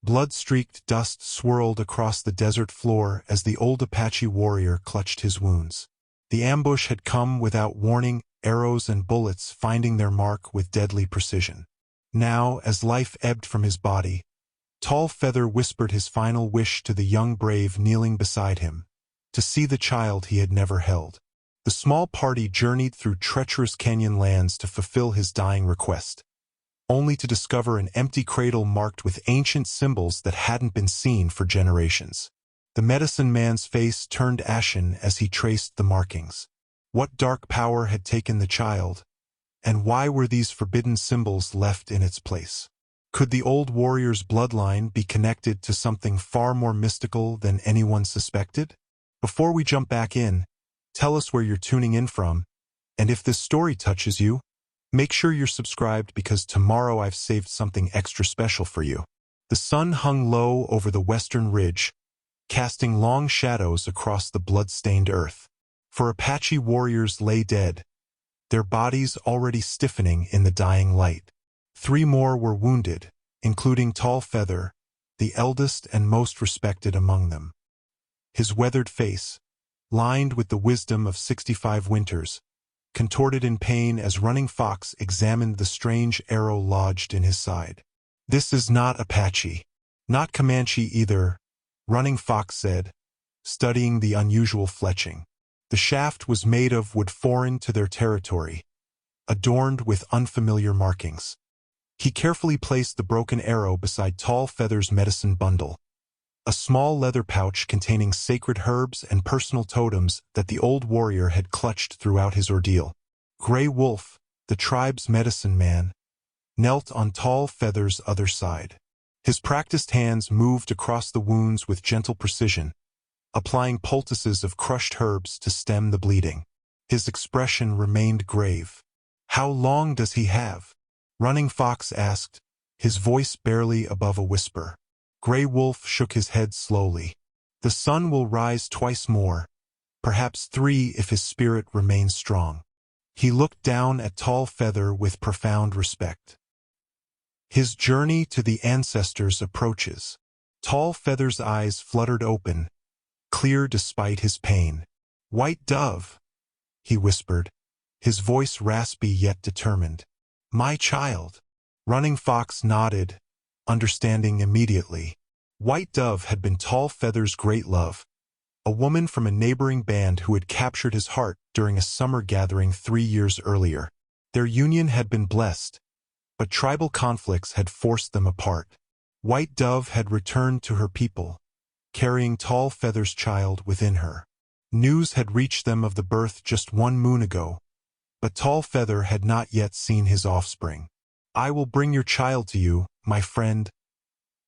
Blood-streaked dust swirled across the desert floor as the old Apache warrior clutched his wounds. The ambush had come without warning, arrows and bullets finding their mark with deadly precision. Now, as life ebbed from his body, Tall Feather whispered his final wish to the young brave kneeling beside him, to see the child he had never held. The small party journeyed through treacherous canyon lands to fulfill his dying request, only to discover an empty cradle marked with ancient symbols that hadn't been seen for generations. The medicine man's face turned ashen as he traced the markings. What dark power had taken the child, and why were these forbidden symbols left in its place? Could the old warrior's bloodline be connected to something far more mystical than anyone suspected? Before we jump back in, tell us where you're tuning in from, and if this story touches you, make sure you're subscribed because tomorrow I've saved something extra special for you. The sun hung low over the western ridge, casting long shadows across the blood-stained earth. 4 Apache warriors lay dead, their bodies already stiffening in the dying light. 3 more were wounded, including Tall Feather, the eldest and most respected among them. His weathered face, lined with the wisdom of 65 winters, contorted in pain as Running Fox examined the strange arrow lodged in his side. "This is not Apache, not Comanche either," Running Fox said, studying the unusual fletching. The shaft was made of wood foreign to their territory, adorned with unfamiliar markings. He carefully placed the broken arrow beside Tall Feather's medicine bundle, a small leather pouch containing sacred herbs and personal totems that the old warrior had clutched throughout his ordeal. Gray Wolf, the tribe's medicine man, knelt on Tall Feather's other side. His practiced hands moved across the wounds with gentle precision, applying poultices of crushed herbs to stem the bleeding. His expression remained grave. "How long does he have?" Running Fox asked, his voice barely above a whisper. Gray Wolf shook his head slowly. "The sun will rise twice more, perhaps 3 if his spirit remains strong." He looked down at Tall Feather with profound respect. His journey to the ancestors approaches. Tall Feather's eyes fluttered open, clear despite his pain. "White Dove," he whispered, his voice raspy yet determined. "My child." Running Fox nodded, understanding immediately. White Dove had been Tall Feather's great love, a woman from a neighboring band who had captured his heart during a summer gathering 3 years earlier. Their union had been blessed, but tribal conflicts had forced them apart. White Dove had returned to her people, carrying Tall Feather's child within her. News had reached them of the birth just 1 moon ago, but Tall Feather had not yet seen his offspring. "I will bring your child to you, my friend,"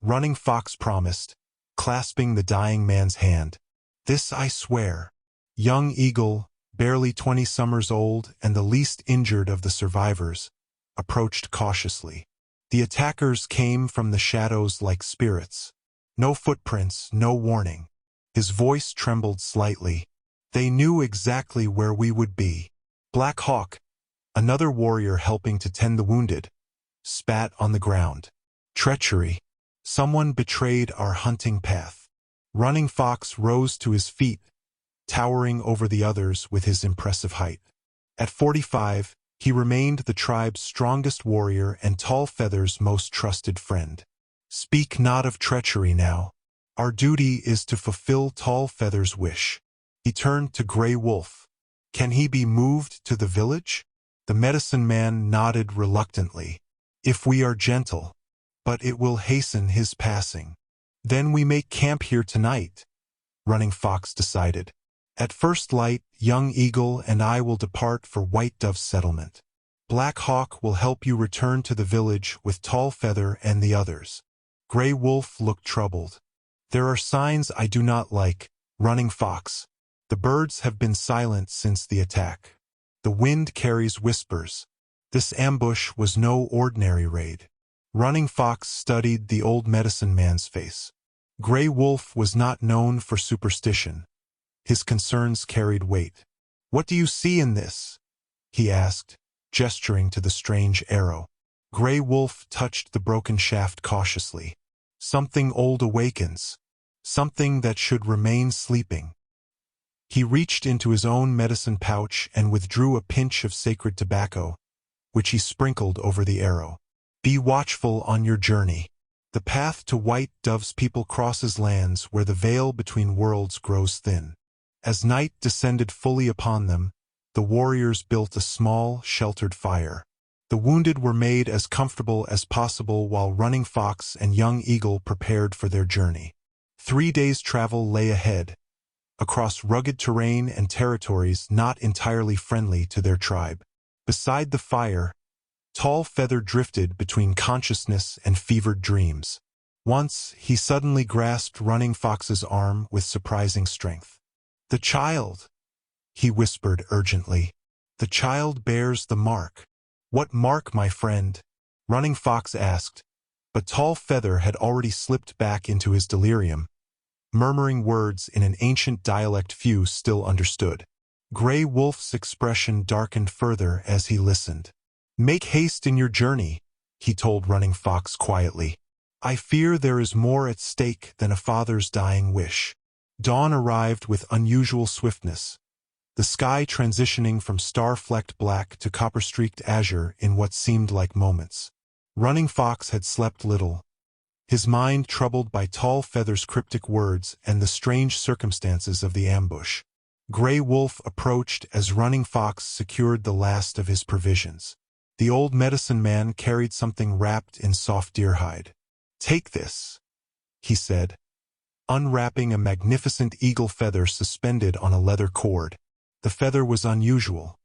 Running Fox promised, clasping the dying man's hand. "This I swear." Young Eagle, barely 20 summers old and the least injured of the survivors, approached cautiously. The attackers came from the shadows like spirits. No footprints, no warning. His voice trembled slightly. "They knew exactly where we would be." Black Hawk, another warrior helping to tend the wounded, spat on the ground. "Treachery. Someone betrayed our hunting path." Running Fox rose to his feet, towering over the others with his impressive height. At 45, he remained the tribe's strongest warrior and Tall Feather's most trusted friend. "Speak not of treachery now. Our duty is to fulfill Tall Feather's wish." He turned to Gray Wolf. "Can he be moved to the village?" The medicine man nodded reluctantly. "If we are gentle, but it will hasten his passing." "Then we make camp here tonight," Running Fox decided. "At first light, Young Eagle and I will depart for White Dove's settlement. Black Hawk will help you return to the village with Tall Feather and the others." Gray Wolf looked troubled. "There are signs I do not like, Running Fox. The birds have been silent since the attack. The wind carries whispers. This ambush was no ordinary raid." Running Fox studied the old medicine man's face. Gray Wolf was not known for superstition. His concerns carried weight. "What do you see in this?" he asked, gesturing to the strange arrow. Gray Wolf touched the broken shaft cautiously. Something old awakens. Something that should remain sleeping. He reached into his own medicine pouch and withdrew a pinch of sacred tobacco, which he sprinkled over the arrow. Be watchful on your journey. The path to White Dove's people crosses lands where the veil between worlds grows thin. As night descended fully upon them, the warriors built a small, sheltered fire. The wounded were made as comfortable as possible while Running Fox and Young Eagle prepared for their journey. 3 days' travel lay ahead, across rugged terrain and territories not entirely friendly to their tribe. Beside the fire, Tall Feather drifted between consciousness and fevered dreams. Once, he suddenly grasped Running Fox's arm with surprising strength. "The child," he whispered urgently. "The child bears the mark." "What mark, my friend?" Running Fox asked, but Tall Feather had already slipped back into his delirium, murmuring words in an ancient dialect few still understood. Gray Wolf's expression darkened further as he listened. "Make haste in your journey," he told Running Fox quietly. "I fear there is more at stake than a father's dying wish." Dawn arrived with unusual swiftness, the sky transitioning from star-flecked black to copper-streaked azure in what seemed like moments. Running Fox had slept little, his mind troubled by Tall Feather's cryptic words and the strange circumstances of the ambush. Gray Wolf approached as Running Fox secured the last of his provisions. The old medicine man carried something wrapped in soft deer hide. "Take this," he said, unwrapping a magnificent eagle feather suspended on a leather cord. The feather was unusual,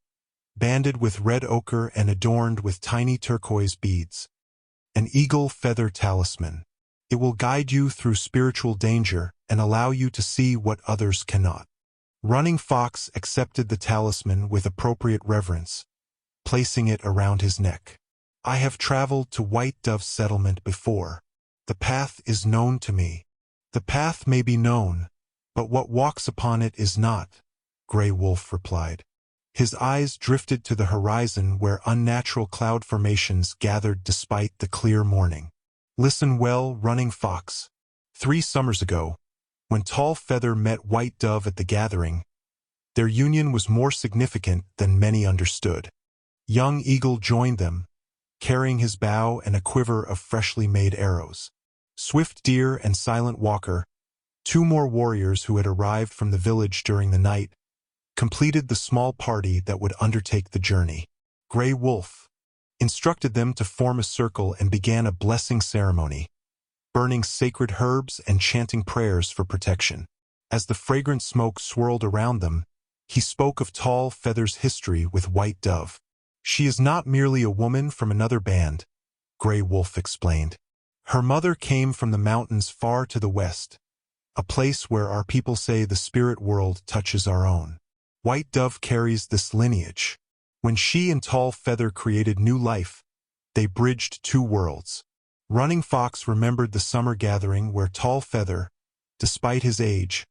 banded with red ochre and adorned with tiny turquoise beads. An eagle feather talisman. It will guide you through spiritual danger and allow you to see what others cannot. Running Fox accepted the talisman with appropriate reverence, placing it around his neck. "I have traveled to White Dove's settlement before. The path is known to me." "The path may be known, but what walks upon it is not," Gray Wolf replied. His eyes drifted to the horizon where unnatural cloud formations gathered despite the clear morning. "Listen well, Running Fox. 3 summers ago, when Tall Feather met White Dove at the gathering, their union was more significant than many understood. Young Eagle joined them, carrying his bow and a quiver of freshly made arrows. Swift Deer and Silent Walker, 2 more warriors who had arrived from the village during the night, completed the small party that would undertake the journey. Gray Wolf instructed them to form a circle and began a blessing ceremony, burning sacred herbs and chanting prayers for protection. As the fragrant smoke swirled around them, he spoke of Tall Feather's history with White Dove. "She is not merely a woman from another band," Gray Wolf explained. "Her mother came from the mountains far to the west, a place where our people say the spirit world touches our own. White Dove carries this lineage. When she and Tall Feather created new life, they bridged 2 worlds." Running Fox remembered the summer gathering where Tall Feather, despite his age,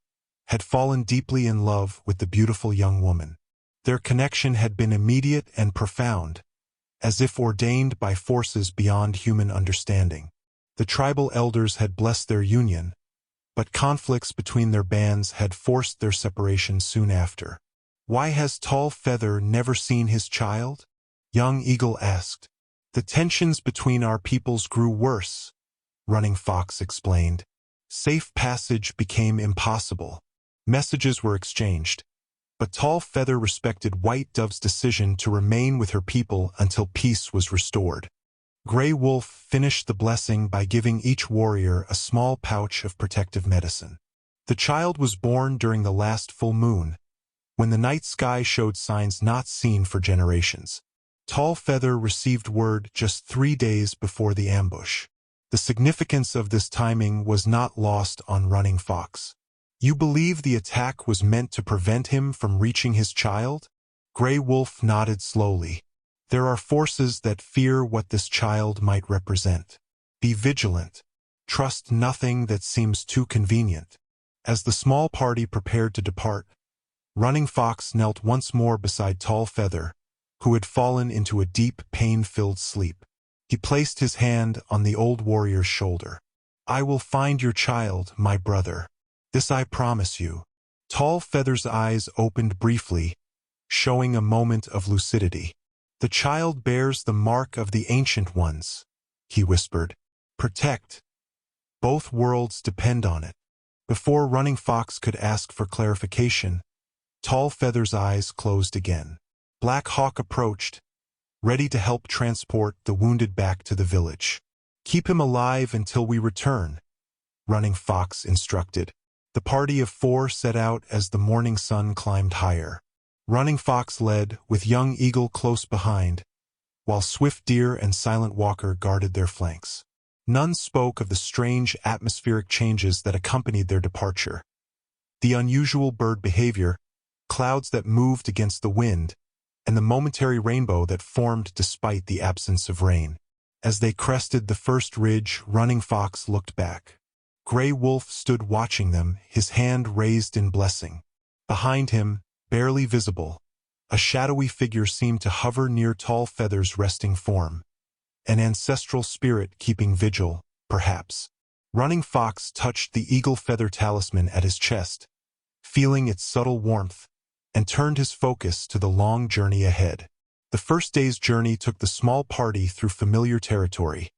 had fallen deeply in love with the beautiful young woman. Their connection had been immediate and profound, as if ordained by forces beyond human understanding. The tribal elders had blessed their union, but conflicts between their bands had forced their separation soon after. "Why has Tall Feather never seen his child?" Young Eagle asked. "The tensions between our peoples grew worse," Running Fox explained. "Safe passage became impossible. Messages were exchanged, but Tall Feather respected White Dove's decision to remain with her people until peace was restored." Gray Wolf finished the blessing by giving each warrior a small pouch of protective medicine. The child was born during the last full moon, when the night sky showed signs not seen for generations. Tall Feather received word just 3 days before the ambush. The significance of this timing was not lost on Running Fox. "You believe the attack was meant to prevent him from reaching his child?" Gray Wolf nodded slowly. "There are forces that fear what this child might represent. Be vigilant. Trust nothing that seems too convenient." As the small party prepared to depart, Running Fox knelt once more beside Tall Feather, who had fallen into a deep, pain-filled sleep. He placed his hand on the old warrior's shoulder. I will find your child, my brother. This I promise you. Tall Feather's eyes opened briefly, showing a moment of lucidity. The child bears the mark of the Ancient Ones, he whispered. Protect. Both worlds depend on it. Before Running Fox could ask for clarification, Tall Feather's eyes closed again. Black Hawk approached, ready to help transport the wounded back to the village. Keep him alive until we return, Running Fox instructed. The party of 4 set out as the morning sun climbed higher. Running Fox led, with Young Eagle close behind, while Swift Deer and Silent Walker guarded their flanks. None spoke of the strange atmospheric changes that accompanied their departure. The unusual bird behavior, clouds that moved against the wind, and the momentary rainbow that formed despite the absence of rain. As they crested the first ridge, Running Fox looked back. Gray Wolf stood watching them, his hand raised in blessing. Behind him, barely visible, a shadowy figure seemed to hover near Tall Feather's resting form. An ancestral spirit keeping vigil, perhaps. Running Fox touched the eagle feather talisman at his chest, feeling its subtle warmth, and turned his focus to the long journey ahead. The first day's journey took the small party through familiar territory.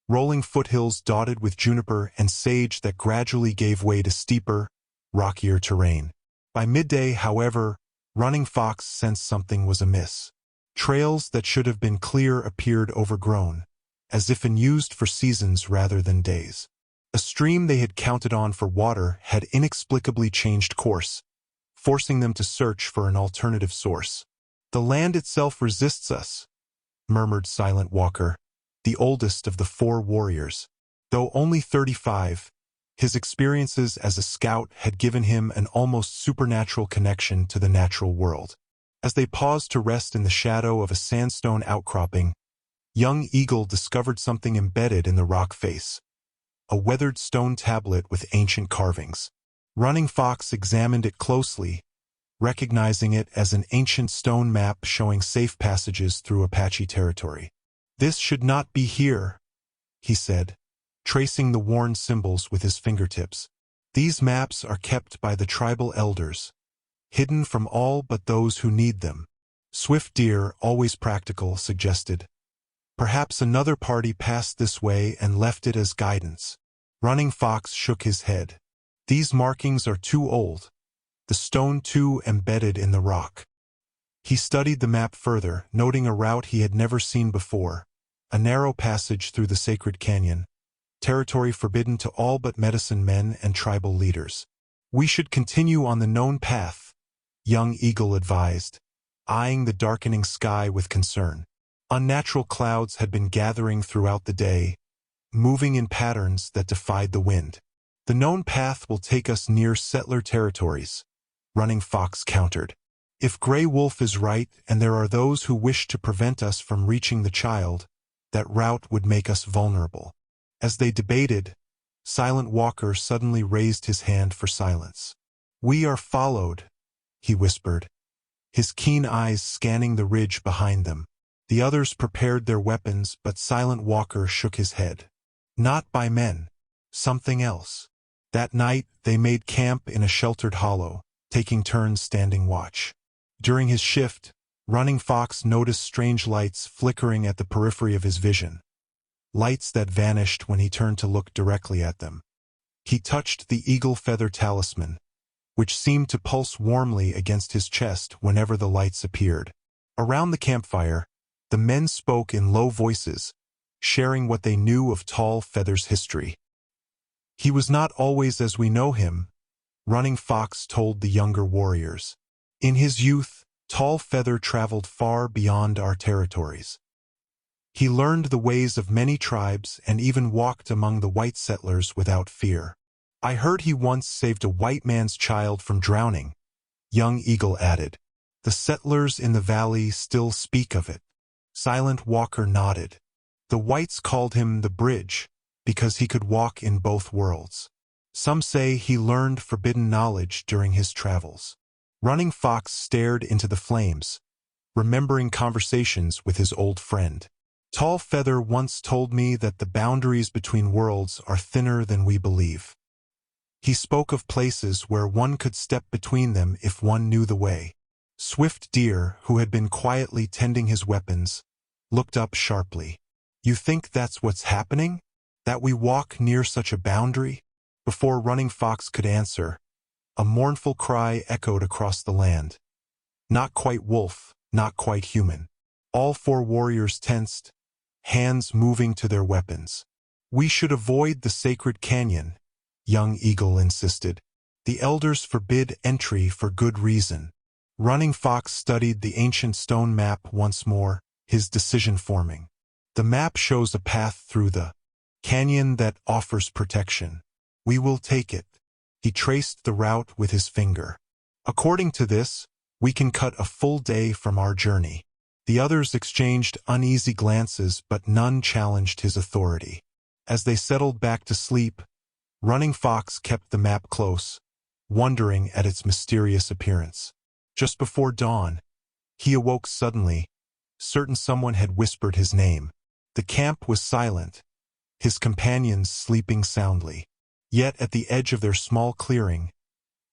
Rolling foothills dotted with juniper and sage that gradually gave way to steeper, rockier terrain. By midday, however, Running Fox sensed something was amiss. Trails that should have been clear appeared overgrown, as if unused for seasons rather than days. A stream they had counted on for water had inexplicably changed course, forcing them to search for an alternative source. The land itself resists us, murmured Silent Walker, the oldest of the 4 warriors. Though only 35, his experiences as a scout had given him an almost supernatural connection to the natural world. As they paused to rest in the shadow of a sandstone outcropping, Young Eagle discovered something embedded in the rock face. A weathered stone tablet with ancient carvings. Running Fox examined it closely, recognizing it as an ancient stone map showing safe passages through Apache territory. This should not be here, he said, tracing the worn symbols with his fingertips. These maps are kept by the tribal elders, hidden from all but those who need them. Swift Deer, always practical, suggested. Perhaps another party passed this way and left it as guidance. Running Fox shook his head. These markings are too old, the stone too embedded in the rock. He studied the map further, noting a route he had never seen before, a narrow passage through the sacred canyon, territory forbidden to all but medicine men and tribal leaders. We should continue on the known path, Young Eagle advised, eyeing the darkening sky with concern. Unnatural clouds had been gathering throughout the day, moving in patterns that defied the wind. The known path will take us near settler territories, Running Fox countered. If Gray Wolf is right and there are those who wish to prevent us from reaching the child, that route would make us vulnerable. As they debated, Silent Walker suddenly raised his hand for silence. We are followed, he whispered, his keen eyes scanning the ridge behind them. The others prepared their weapons, but Silent Walker shook his head. Not by men. Something else. That night, they made camp in a sheltered hollow, taking turns standing watch. During his shift, Running Fox noticed strange lights flickering at the periphery of his vision. Lights that vanished when he turned to look directly at them. He touched the eagle feather talisman, which seemed to pulse warmly against his chest whenever the lights appeared. Around the campfire, the men spoke in low voices, sharing what they knew of Tall Feather's history. He was not always as we know him, Running Fox told the younger warriors. In his youth, Tall Feather traveled far beyond our territories. He learned the ways of many tribes and even walked among the white settlers without fear. I heard he once saved a white man's child from drowning, Young Eagle added. The settlers in the valley still speak of it. Silent Walker nodded. The whites called him the Bridge, because he could walk in both worlds. Some say he learned forbidden knowledge during his travels. Running Fox stared into the flames, remembering conversations with his old friend. Tall Feather once told me that the boundaries between worlds are thinner than we believe. He spoke of places where one could step between them if one knew the way. Swift Deer, who had been quietly tending his weapons, looked up sharply. You think that's what's happening? That we walk near such a boundary? Before Running Fox could answer, a mournful cry echoed across the land. Not quite wolf, not quite human. All four warriors tensed, hands moving to their weapons. We should avoid the sacred canyon, young Eagle insisted. The elders forbid entry for good reason. Running Fox studied the ancient stone map once more, his decision forming. The map shows a path through the canyon that offers protection. We will take it. He traced the route with his finger. According to this, we can cut a full day from our journey. The others exchanged uneasy glances, but none challenged his authority. As they settled back to sleep, Running Fox kept the map close, wondering at its mysterious appearance. Just before dawn, he awoke suddenly, certain someone had whispered his name. The camp was silent, his companions sleeping soundly. Yet at the edge of their small clearing,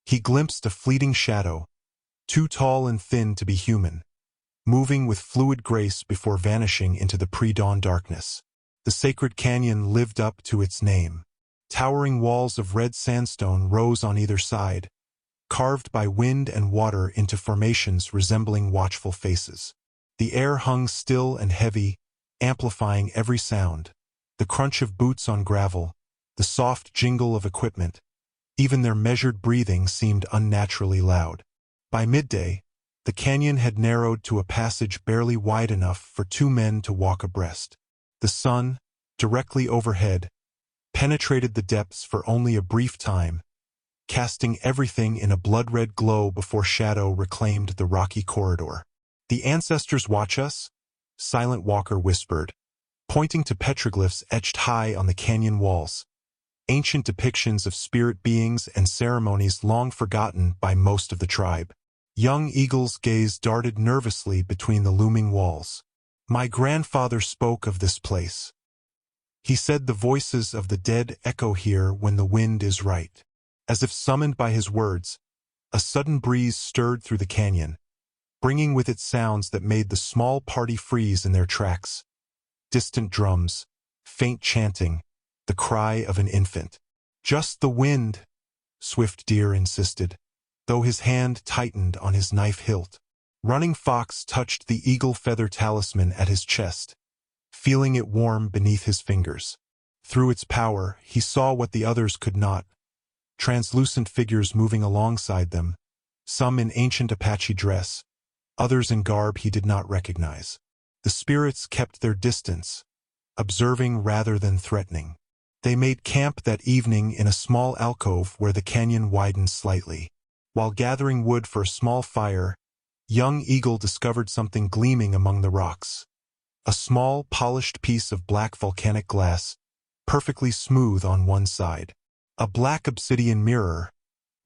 he glimpsed a fleeting shadow, too tall and thin to be human, moving with fluid grace before vanishing into the pre-dawn darkness. The sacred canyon lived up to its name. Towering walls of red sandstone rose on either side, carved by wind and water into formations resembling watchful faces. The air hung still and heavy, amplifying every sound. The crunch of boots on gravel, the soft jingle of equipment, even their measured breathing seemed unnaturally loud. By midday, the canyon had narrowed to a passage barely wide enough for two men to walk abreast. The sun, directly overhead, penetrated the depths for only a brief time, casting everything in a blood-red glow before shadow reclaimed the rocky corridor. The ancestors watch us? Silent Walker whispered, pointing to petroglyphs etched high on the canyon walls, ancient depictions of spirit beings and ceremonies long forgotten by most of the tribe. Young Eagle's gaze darted nervously between the looming walls. My grandfather spoke of this place. He said the voices of the dead echo here when the wind is right. As if summoned by his words, a sudden breeze stirred through the canyon, bringing with it sounds that made the small party freeze in their tracks. Distant drums, faint chanting, the cry of an infant. Just the wind, Swift Deer insisted, though his hand tightened on his knife hilt. Running Fox touched the eagle feather talisman at his chest, feeling it warm beneath his fingers. Through its power, he saw what the others could not. Translucent figures moving alongside them, some in ancient Apache dress, others in garb he did not recognize. The spirits kept their distance, observing rather than threatening. They made camp that evening in a small alcove where the canyon widened slightly. While gathering wood for a small fire, young Eagle discovered something gleaming among the rocks. A small, polished piece of black volcanic glass, perfectly smooth on one side. A black obsidian mirror.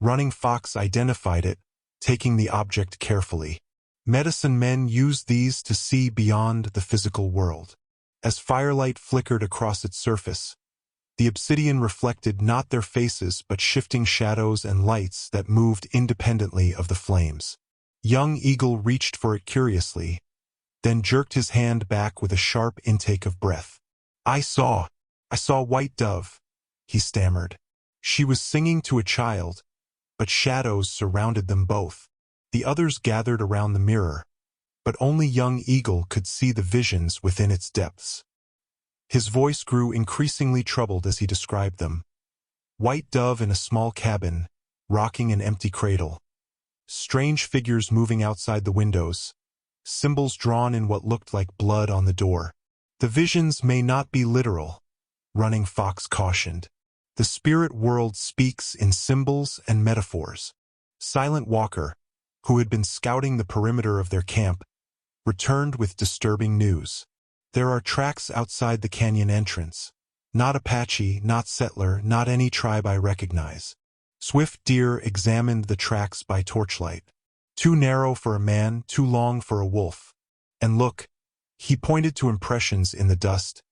Running Fox identified it, taking the object carefully. Medicine men used these to see beyond the physical world. As firelight flickered across its surface, the obsidian reflected not their faces but shifting shadows and lights that moved independently of the flames. Young Eagle reached for it curiously, then jerked his hand back with a sharp intake of breath. I saw White Dove, he stammered. She was singing to a child, but shadows surrounded them both. The others gathered around the mirror, but only young Eagle could see the visions within its depths. His voice grew increasingly troubled as he described them. White Dove in a small cabin, rocking an empty cradle. Strange figures moving outside the windows, symbols drawn in what looked like blood on the door. The visions may not be literal, Running Fox cautioned. The spirit world speaks in symbols and metaphors. Silent Walker, who had been scouting the perimeter of their camp, returned with disturbing news. There are tracks outside the canyon entrance. Not Apache, not settler, not any tribe I recognize. Swift Deer examined the tracks by torchlight. Too narrow for a man, too long for a wolf. And look, He pointed to impressions in the dust.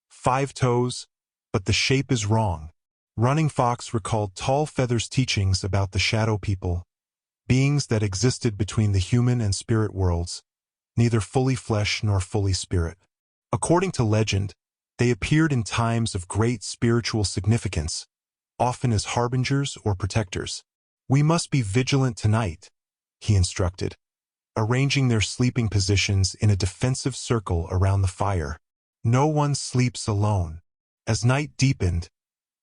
5 toes, but the shape is wrong. Running Fox recalled Tall Feather's teachings about the shadow people, beings that existed between the human and spirit worlds, neither fully flesh nor fully spirit. According to legend, they appeared in times of great spiritual significance, often as harbingers or protectors. We must be vigilant tonight, he instructed, arranging their sleeping positions in a defensive circle around the fire. No one sleeps alone. As night deepened,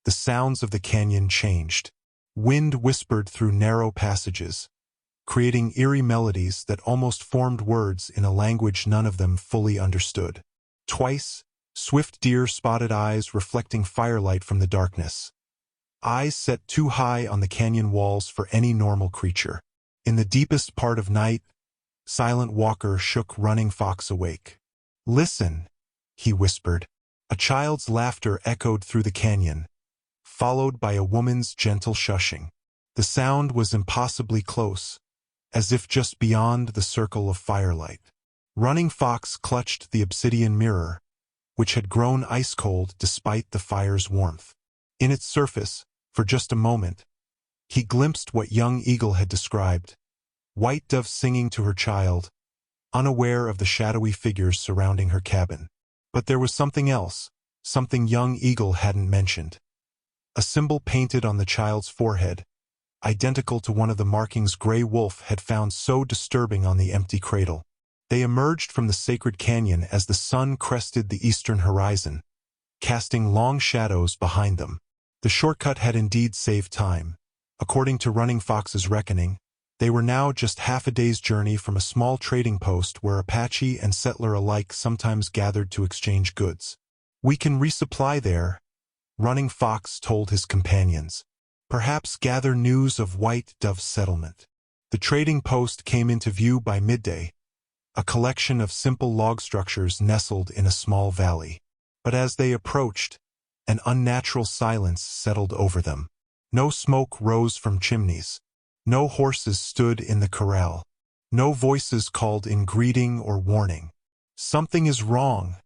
the sounds of the canyon changed. Wind whispered through narrow passages, creating eerie melodies that almost formed words in a language none of them fully understood. Twice, swift deer spotted eyes reflecting firelight from the darkness. Eyes set too high on the canyon walls for any normal creature. In the deepest part of night, Silent Walker shook Running Fox awake. "Listen," he whispered. A child's laughter echoed through the canyon, followed by a woman's gentle shushing. The sound was impossibly close, as if just beyond the circle of firelight. Running Fox clutched the obsidian mirror, which had grown ice-cold despite the fire's warmth. In its surface, for just a moment, he glimpsed what young Eagle had described, White Dove singing to her child, unaware of the shadowy figures surrounding her cabin. But there was something else, something young Eagle hadn't mentioned. A symbol painted on the child's forehead, identical to one of the markings Grey Wolf had found so disturbing on the empty cradle. They emerged from the sacred canyon as the sun crested the eastern horizon, casting long shadows behind them. The shortcut had indeed saved time. According to Running Fox's reckoning, they were now just half a day's journey from a small trading post where Apache and settler alike sometimes gathered to exchange goods. "We can resupply there," Running Fox told his companions. "Perhaps gather news of White Dove's settlement." The trading post came into view by midday, a collection of simple log structures nestled in a small valley. But as they approached, an unnatural silence settled over them. No smoke rose from chimneys. No horses stood in the corral. No voices called in greeting or warning. "Something is wrong,"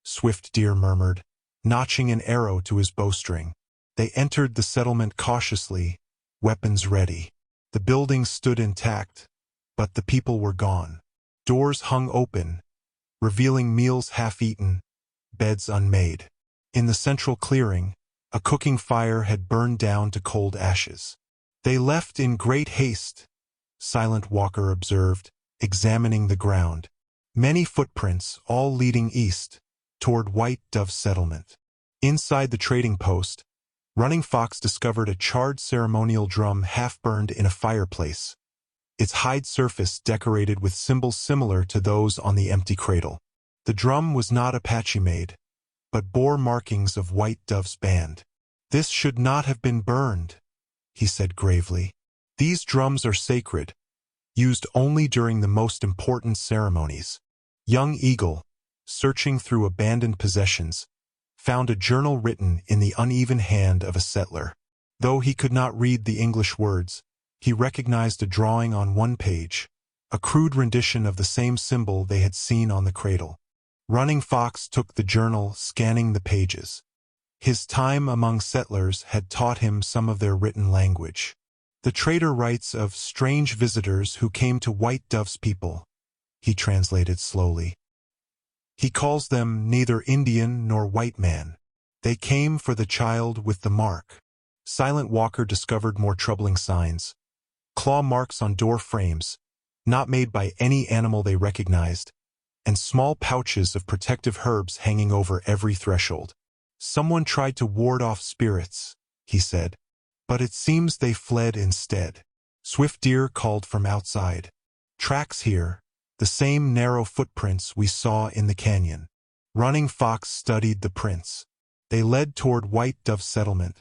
Swift Deer murmured, notching an arrow to his bowstring. They entered the settlement cautiously, weapons ready. The buildings stood intact, but the people were gone. Doors hung open, revealing meals half-eaten, beds unmade. In the central clearing, a cooking fire had burned down to cold ashes. "They left in great haste," Silent Walker observed, examining the ground. "Many footprints, all leading east, toward White Dove's settlement." Inside the trading post, Running Fox discovered a charred ceremonial drum half-burned in a fireplace, its hide surface decorated with symbols similar to those on the empty cradle. The drum was not Apache-made, but bore markings of White Dove's band. "This should not have been burned," he said gravely. "These drums are sacred, used only during the most important ceremonies." Young Eagle, searching through abandoned possessions, found a journal written in the uneven hand of a settler. Though he could not read the English words, he recognized a drawing on one page, a crude rendition of the same symbol they had seen on the cradle. Running Fox took the journal, scanning the pages. His time among settlers had taught him some of their written language. "The trader writes of strange visitors who came to White Dove's people," he translated slowly. "He calls them neither Indian nor white man. They came for the child with the mark." Silent Walker discovered more troubling signs. Claw marks on door frames, not made by any animal they recognized, and small pouches of protective herbs hanging over every threshold. "Someone tried to ward off spirits," he said, "but it seems they fled instead." Swift Deer called from outside. "Tracks here, the same narrow footprints we saw in the canyon." Running Fox studied the prints. They led toward White Dove settlement,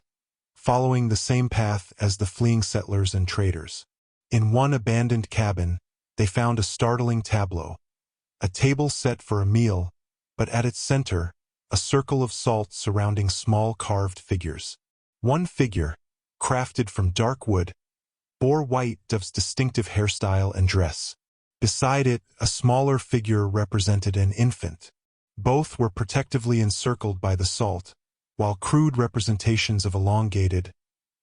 following the same path as the fleeing settlers and traders. In one abandoned cabin, they found a startling tableau. A table set for a meal, but at its center, a circle of salt surrounding small carved figures. One figure, crafted from dark wood, bore White Dove's distinctive hairstyle and dress. Beside it, a smaller figure represented an infant. Both were protectively encircled by the salt, while crude representations of elongated,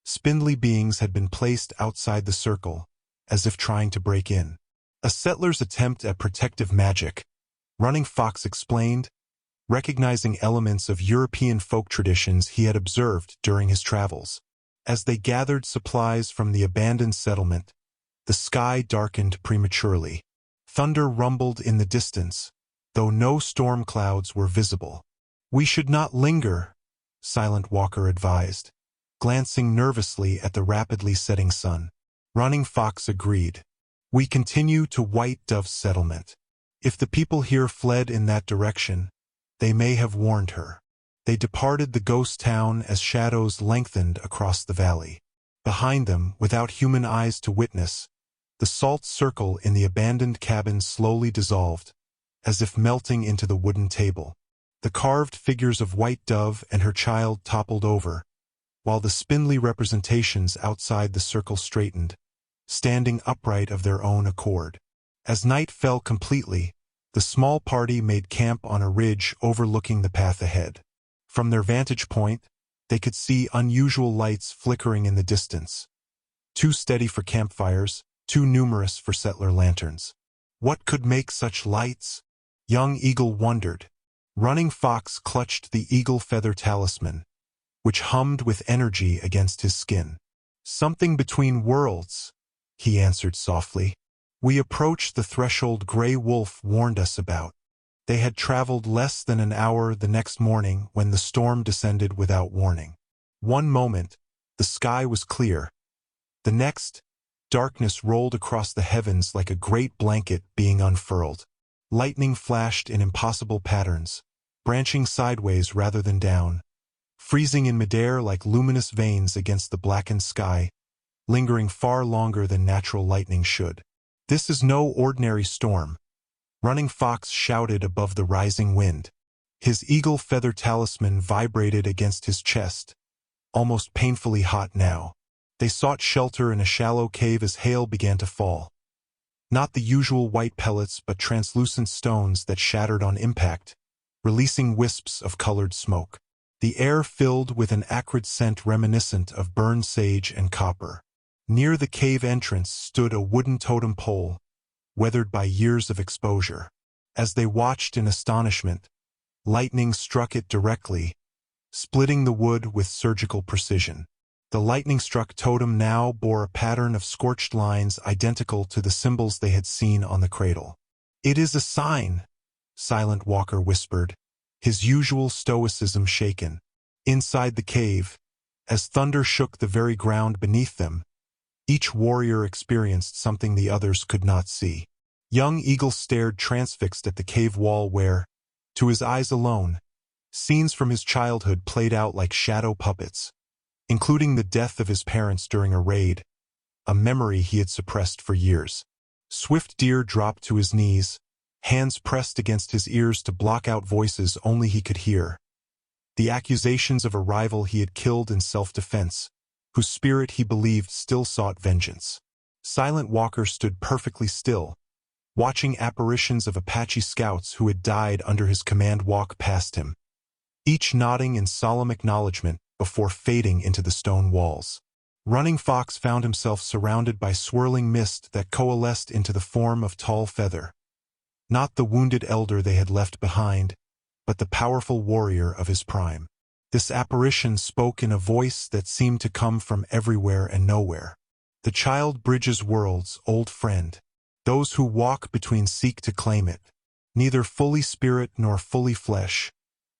spindly beings had been placed outside the circle, as if trying to break in. A settler's attempt at protective magic, Running Fox explained, recognizing elements of European folk traditions he had observed during his travels. As they gathered supplies from the abandoned settlement, the sky darkened prematurely. Thunder rumbled in the distance, though no storm clouds were visible. "We should not linger," Silent Walker advised, glancing nervously at the rapidly setting sun. Running Fox agreed. "We continue to White Dove Settlement. If the people here fled in that direction, they may have warned her." They departed the ghost town as shadows lengthened across the valley. Behind them, without human eyes to witness, the salt circle in the abandoned cabin slowly dissolved, as if melting into the wooden table. The carved figures of White Dove and her child toppled over, while the spindly representations outside the circle straightened, standing upright of their own accord. As night fell completely, the small party made camp on a ridge overlooking the path ahead. From their vantage point, they could see unusual lights flickering in the distance. Too steady for campfires, too numerous for settler lanterns. What could make such lights? Young Eagle wondered. Running Fox clutched the eagle feather talisman, which hummed with energy against his skin. "Something between worlds," he answered softly. "We approached the threshold Grey Wolf warned us about." They had traveled less than an hour the next morning when the storm descended without warning. One moment, the sky was clear. The next, darkness rolled across the heavens like a great blanket being unfurled. Lightning flashed in impossible patterns, branching sideways rather than down, freezing in midair like luminous veins against the blackened sky, lingering far longer than natural lightning should. "This is no ordinary storm," Running Fox shouted above the rising wind. His eagle feather talisman vibrated against his chest, almost painfully hot now. They sought shelter in a shallow cave as hail began to fall. Not the usual white pellets but translucent stones that shattered on impact, releasing wisps of colored smoke. The air filled with an acrid scent reminiscent of burned sage and copper. Near the cave entrance stood a wooden totem pole, weathered by years of exposure. As they watched in astonishment, lightning struck it directly, splitting the wood with surgical precision. The lightning-struck totem now bore a pattern of scorched lines identical to the symbols they had seen on the cradle. "It is a sign," Silent Walker whispered, his usual stoicism shaken. Inside the cave, as thunder shook the very ground beneath them, each warrior experienced something the others could not see. Young Eagle stared transfixed at the cave wall where, to his eyes alone, scenes from his childhood played out like shadow puppets, including the death of his parents during a raid, a memory he had suppressed for years. Swift Deer dropped to his knees, hands pressed against his ears to block out voices only he could hear. The accusations of a rival he had killed in self-defense, whose spirit he believed still sought vengeance. Silent Walker stood perfectly still, watching apparitions of Apache scouts who had died under his command walk past him, each nodding in solemn acknowledgement before fading into the stone walls. Running Fox found himself surrounded by swirling mist that coalesced into the form of Tall Feather. Not the wounded elder they had left behind, but the powerful warrior of his prime. This apparition spoke in a voice that seemed to come from everywhere and nowhere. "The child bridges worlds, old friend. Those who walk between seek to claim it. Neither fully spirit nor fully flesh,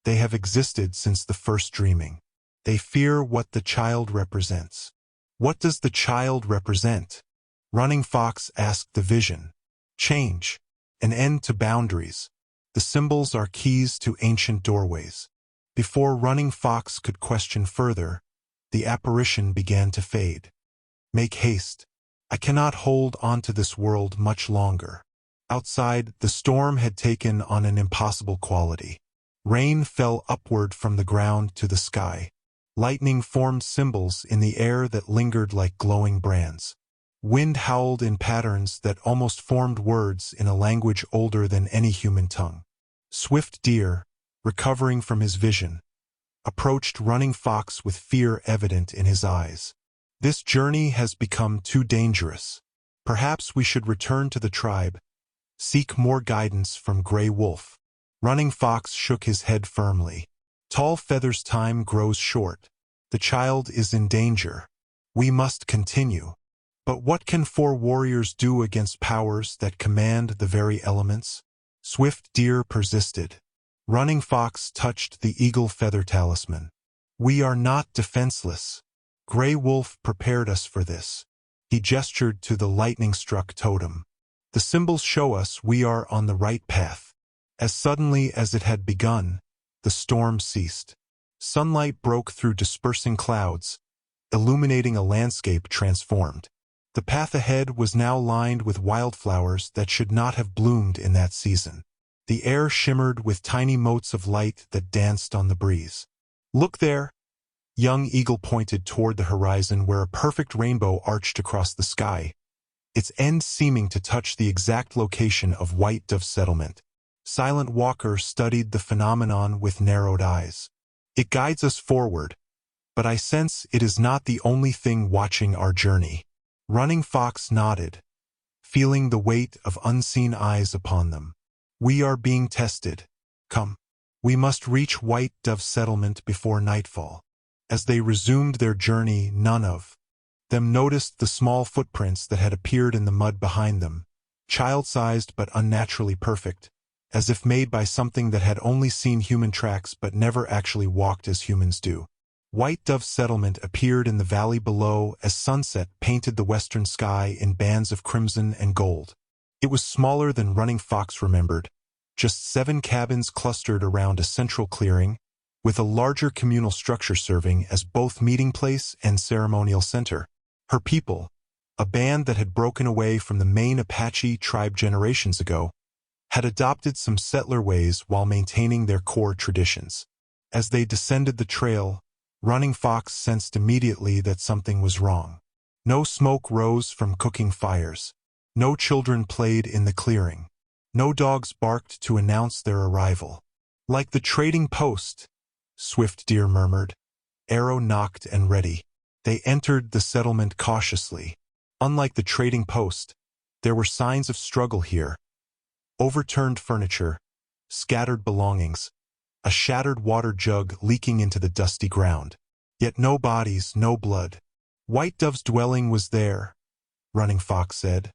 they have existed since the first dreaming. They fear what the child represents." "What does the child represent?" Running Fox asked the vision. "Change. An end to boundaries. The symbols are keys to ancient doorways." Before Running Fox could question further, the apparition began to fade. "Make haste. I cannot hold on to this world much longer." Outside, the storm had taken on an impossible quality. Rain fell upward from the ground to the sky. Lightning formed symbols in the air that lingered like glowing brands. Wind howled in patterns that almost formed words in a language older than any human tongue. Swift Deer, recovering from his vision, approached Running Fox with fear evident in his eyes. "This journey has become too dangerous. Perhaps we should return to the tribe, seek more guidance from Gray Wolf." Running Fox shook his head firmly. "Tall Feather's time grows short. The child is in danger. We must continue." "But what can 4 warriors do against powers that command the very elements?" Swift Deer persisted. Running Fox touched the eagle feather talisman. "We are not defenseless. Gray Wolf prepared us for this." He gestured to the lightning-struck totem. "The symbols show us we are on the right path." As suddenly as it had begun, the storm ceased. Sunlight broke through dispersing clouds, illuminating a landscape transformed. The path ahead was now lined with wildflowers that should not have bloomed in that season. The air shimmered with tiny motes of light that danced on the breeze. "Look there!" Young Eagle pointed toward the horizon where a perfect rainbow arched across the sky, its end seeming to touch the exact location of White Dove Settlement. Silent Walker studied the phenomenon with narrowed eyes. "It guides us forward, but I sense it is not the only thing watching our journey." Running Fox nodded, feeling the weight of unseen eyes upon them. "We are being tested. Come. We must reach White Dove Settlement before nightfall." As they resumed their journey, none of them noticed the small footprints that had appeared in the mud behind them, child-sized but unnaturally perfect, as if made by something that had only seen human tracks but never actually walked as humans do. White Dove Settlement appeared in the valley below as sunset painted the western sky in bands of crimson and gold. It was smaller than Running Fox remembered, just 7 cabins clustered around a central clearing, with a larger communal structure serving as both meeting place and ceremonial center. Her people, a band that had broken away from the main Apache tribe generations ago, had adopted some settler ways while maintaining their core traditions. As they descended the trail, Running Fox sensed immediately that something was wrong. No smoke rose from cooking fires. No children played in the clearing. No dogs barked to announce their arrival. "Like the trading post," Swift Deer murmured. Arrow knocked and ready. They entered the settlement cautiously. Unlike the trading post, there were signs of struggle here. Overturned furniture, scattered belongings, a shattered water jug leaking into the dusty ground. Yet no bodies, no blood. "White Dove's dwelling was there," Running Fox said,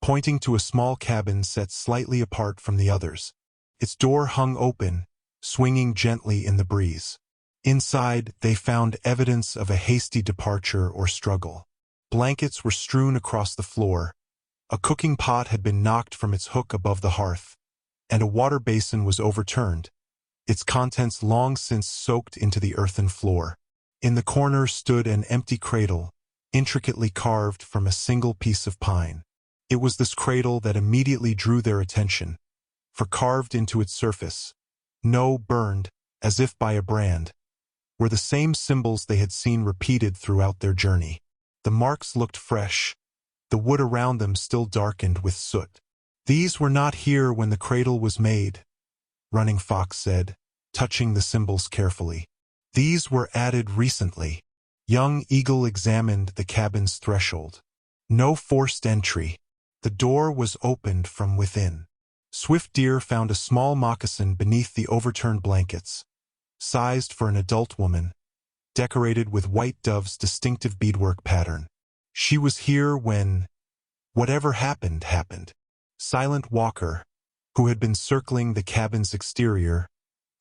pointing to a small cabin set slightly apart from the others. Its door hung open, swinging gently in the breeze. Inside, they found evidence of a hasty departure or struggle. Blankets were strewn across the floor, a cooking pot had been knocked from its hook above the hearth, and a water basin was overturned, its contents long since soaked into the earthen floor. In the corner stood an empty cradle, intricately carved from a single piece of pine. It was this cradle that immediately drew their attention, for carved into its surface, burned, as if by a brand, were the same symbols they had seen repeated throughout their journey. The marks looked fresh, the wood around them still darkened with soot. "These were not here when the cradle was made," Running Fox said, touching the symbols carefully. "These were added recently." Young Eagle examined the cabin's threshold. No forced entry. The door was opened from within. Swift Deer found a small moccasin beneath the overturned blankets, sized for an adult woman, decorated with White Dove's distinctive beadwork pattern. She was here when whatever happened, happened. Silent Walker, who had been circling the cabin's exterior,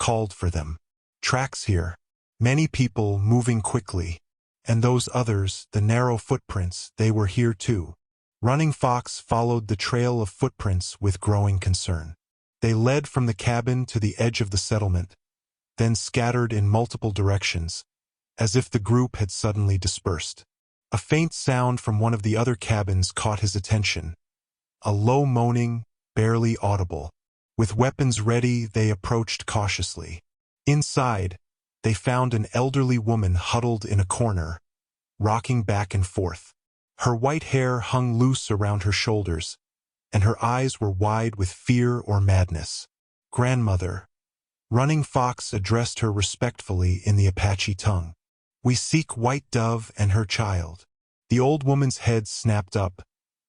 called for them. "Tracks here. Many people moving quickly. And those others, the narrow footprints, they were here too." Running Fox followed the trail of footprints with growing concern. They led from the cabin to the edge of the settlement, then scattered in multiple directions, as if the group had suddenly dispersed. A faint sound from one of the other cabins caught his attention. A low moaning, barely audible. With weapons ready, they approached cautiously. Inside, they found an elderly woman huddled in a corner, rocking back and forth. Her white hair hung loose around her shoulders, and her eyes were wide with fear or madness. "Grandmother," Running Fox addressed her respectfully in the Apache tongue. "We seek White Dove and her child." The old woman's head snapped up,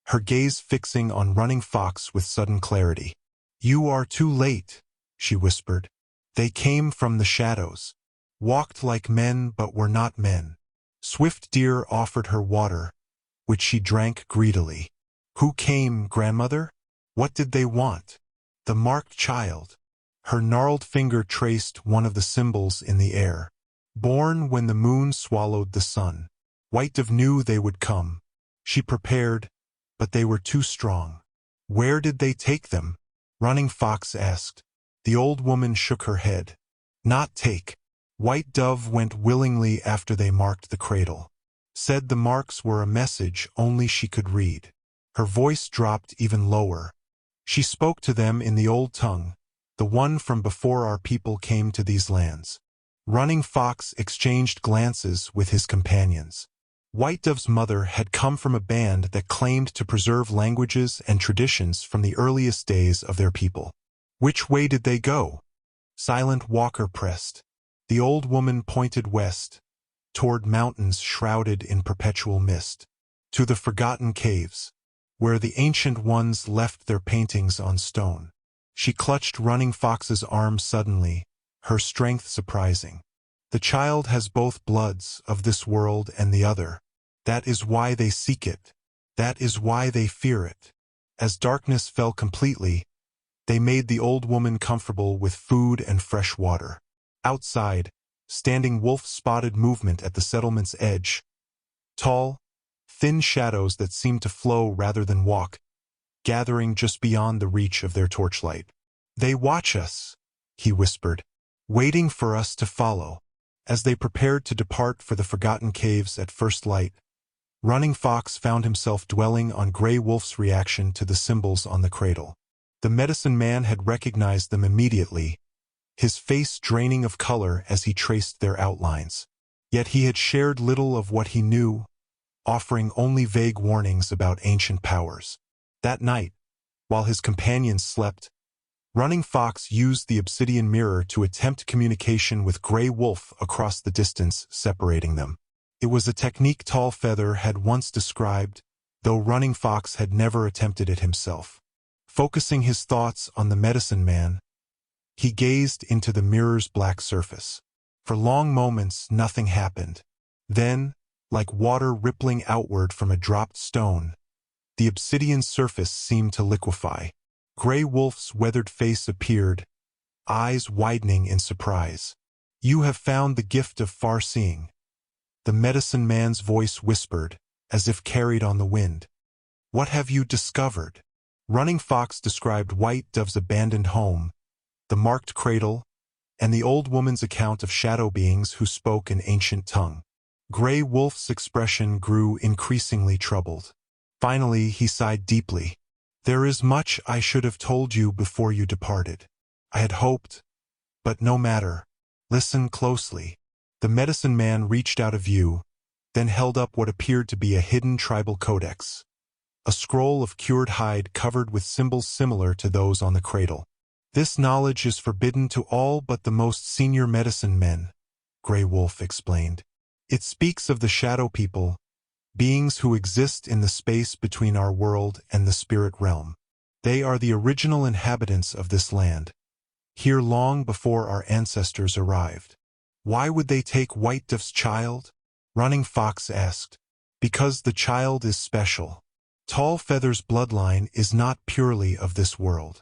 her gaze fixing on Running Fox with sudden clarity. "You are too late," she whispered. "They came from the shadows, walked like men but were not men." Swift Deer offered her water, which she drank greedily. "Who came, grandmother? What did they want?" "The marked child." Her gnarled finger traced one of the symbols in the air. "Born when the moon swallowed the sun." White Dove knew they would come. She prepared, but they were too strong. "Where did they take them?" Running Fox asked. The old woman shook her head. "Not take. White Dove went willingly after they marked the cradle. Said the marks were a message only she could read." Her voice dropped even lower. "She spoke to them in the old tongue, the one from before our people came to these lands." Running Fox exchanged glances with his companions. White Dove's mother had come from a band that claimed to preserve languages and traditions from the earliest days of their people. "Which way did they go?" Silent Walker pressed. The old woman pointed west, toward mountains shrouded in perpetual mist. "To the forgotten caves, where the ancient ones left their paintings on stone." She clutched Running Fox's arm suddenly, her strength surprising. "The child has both bloods, of this world and the other. That is why they seek it. That is why they fear it." As darkness fell completely, they made the old woman comfortable with food and fresh water. Outside, standing wolf-spotted movement at the settlement's edge. Tall, thin shadows that seemed to flow rather than walk, gathering just beyond the reach of their torchlight. "They watch us," he whispered, "waiting for us to follow." As they prepared to depart for the forgotten caves at first light, Running Fox found himself dwelling on Grey Wolf's reaction to the symbols on the cradle. The medicine man had recognized them immediately, his face draining of color as he traced their outlines. Yet he had shared little of what he knew, offering only vague warnings about ancient powers. That night, while his companions slept, Running Fox used the obsidian mirror to attempt communication with Grey Wolf across the distance separating them. It was a technique Tall Feather had once described, though Running Fox had never attempted it himself. Focusing his thoughts on the medicine man, he gazed into the mirror's black surface. For long moments, nothing happened. Then, like water rippling outward from a dropped stone, the obsidian surface seemed to liquefy. Grey Wolf's weathered face appeared, eyes widening in surprise. "You have found the gift of far-seeing," the medicine man's voice whispered, as if carried on the wind. "What have you discovered?" Running Fox described White Dove's abandoned home, the marked cradle, and the old woman's account of shadow beings who spoke an ancient tongue. Grey Wolf's expression grew increasingly troubled. Finally, he sighed deeply. "There is much I should have told you before you departed. I had hoped, but no matter. Listen closely." The medicine man reached out a view, then held up what appeared to be a hidden tribal codex, a scroll of cured hide covered with symbols similar to those on the cradle. "This knowledge is forbidden to all but the most senior medicine men," Grey Wolf explained. "It speaks of the shadow people, beings who exist in the space between our world and the spirit realm. They are the original inhabitants of this land, here long before our ancestors arrived." "Why would they take White Dove's child?" Running Fox asked. "Because the child is special. Tall Feather's bloodline is not purely of this world."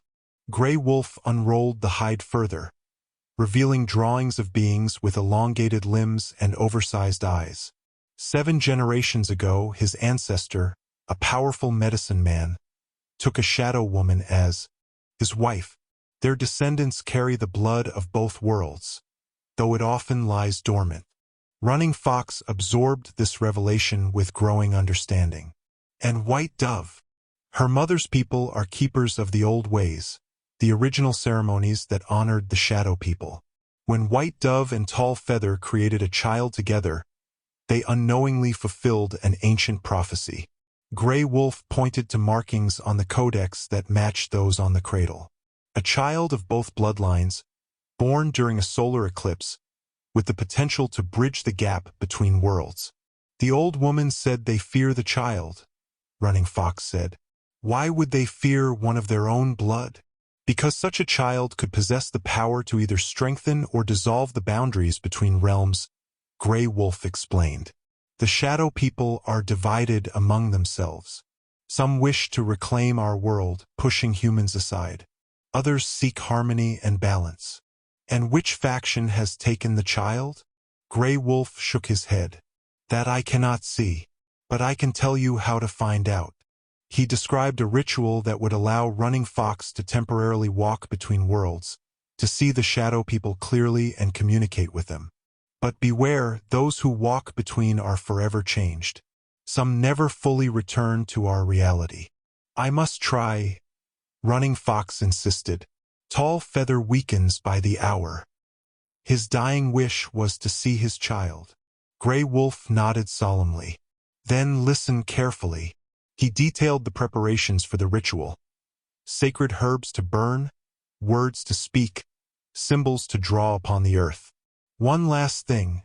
Grey Wolf unrolled the hide further, revealing drawings of beings with elongated limbs and oversized eyes. 7 generations ago, his ancestor, a powerful medicine man, took a shadow woman as his wife. Their descendants carry the blood of both worlds, though it often lies dormant. Running Fox absorbed this revelation with growing understanding. And White Dove. Her mother's people are keepers of the old ways, the original ceremonies that honored the shadow people. When White Dove and Tall Feather created a child together, they unknowingly fulfilled an ancient prophecy. Grey Wolf pointed to markings on the codex that matched those on the cradle. A child of both bloodlines, born during a solar eclipse, with the potential to bridge the gap between worlds. The old woman said they fear the child, Running Fox said. Why would they fear one of their own blood? Because such a child could possess the power to either strengthen or dissolve the boundaries between realms, Grey Wolf explained. The Shadow People are divided among themselves. Some wish to reclaim our world, pushing humans aside. Others seek harmony and balance. And which faction has taken the child? Grey Wolf shook his head. That I cannot see, but I can tell you how to find out. He described a ritual that would allow Running Fox to temporarily walk between worlds, to see the Shadow People clearly and communicate with them. But beware, those who walk between are forever changed. Some never fully return to our reality. I must try, Running Fox insisted. Tall Feather weakens by the hour. His dying wish was to see his child. Grey Wolf nodded solemnly. Then listen carefully. He detailed the preparations for the ritual. Sacred herbs to burn, words to speak, symbols to draw upon the earth. One last thing,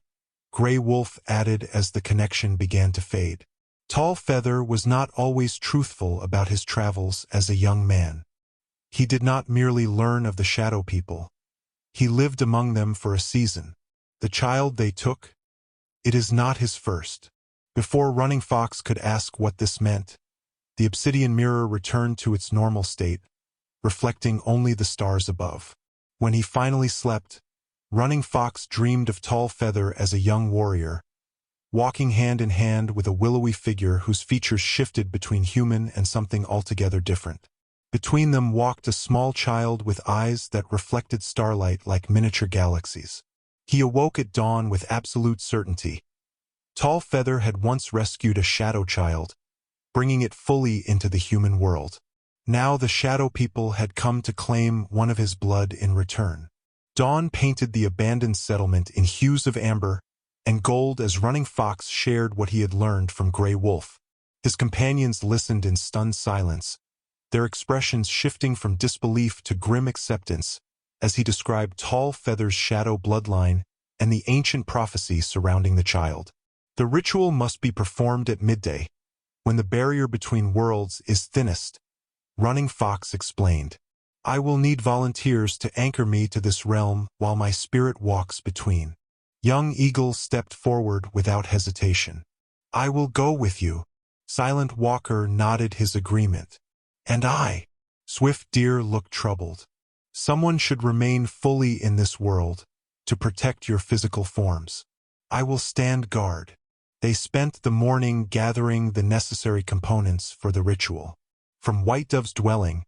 Grey Wolf added as the connection began to fade. Tall Feather was not always truthful about his travels as a young man. He did not merely learn of the Shadow People. He lived among them for a season. The child they took, it is not his first. Before Running Fox could ask what this meant, the obsidian mirror returned to its normal state, reflecting only the stars above. When he finally slept, Running Fox dreamed of Tall Feather as a young warrior, walking hand in hand with a willowy figure whose features shifted between human and something altogether different. Between them walked a small child with eyes that reflected starlight like miniature galaxies. He awoke at dawn with absolute certainty. Tall Feather had once rescued a shadow child, bringing it fully into the human world. Now the Shadow People had come to claim one of his blood in return. Dawn painted the abandoned settlement in hues of amber and gold as Running Fox shared what he had learned from Grey Wolf. His companions listened in stunned silence, their expressions shifting from disbelief to grim acceptance as he described Tall Feather's shadow bloodline and the ancient prophecy surrounding the child. The ritual must be performed at midday, when the barrier between worlds is thinnest, Running Fox explained. I will need volunteers to anchor me to this realm while my spirit walks between. Young Eagle stepped forward without hesitation. I will go with you. Silent Walker nodded his agreement. And I. Swift Deer looked troubled. Someone should remain fully in this world to protect your physical forms. I will stand guard. They spent the morning gathering the necessary components for the ritual. From White Dove's dwelling,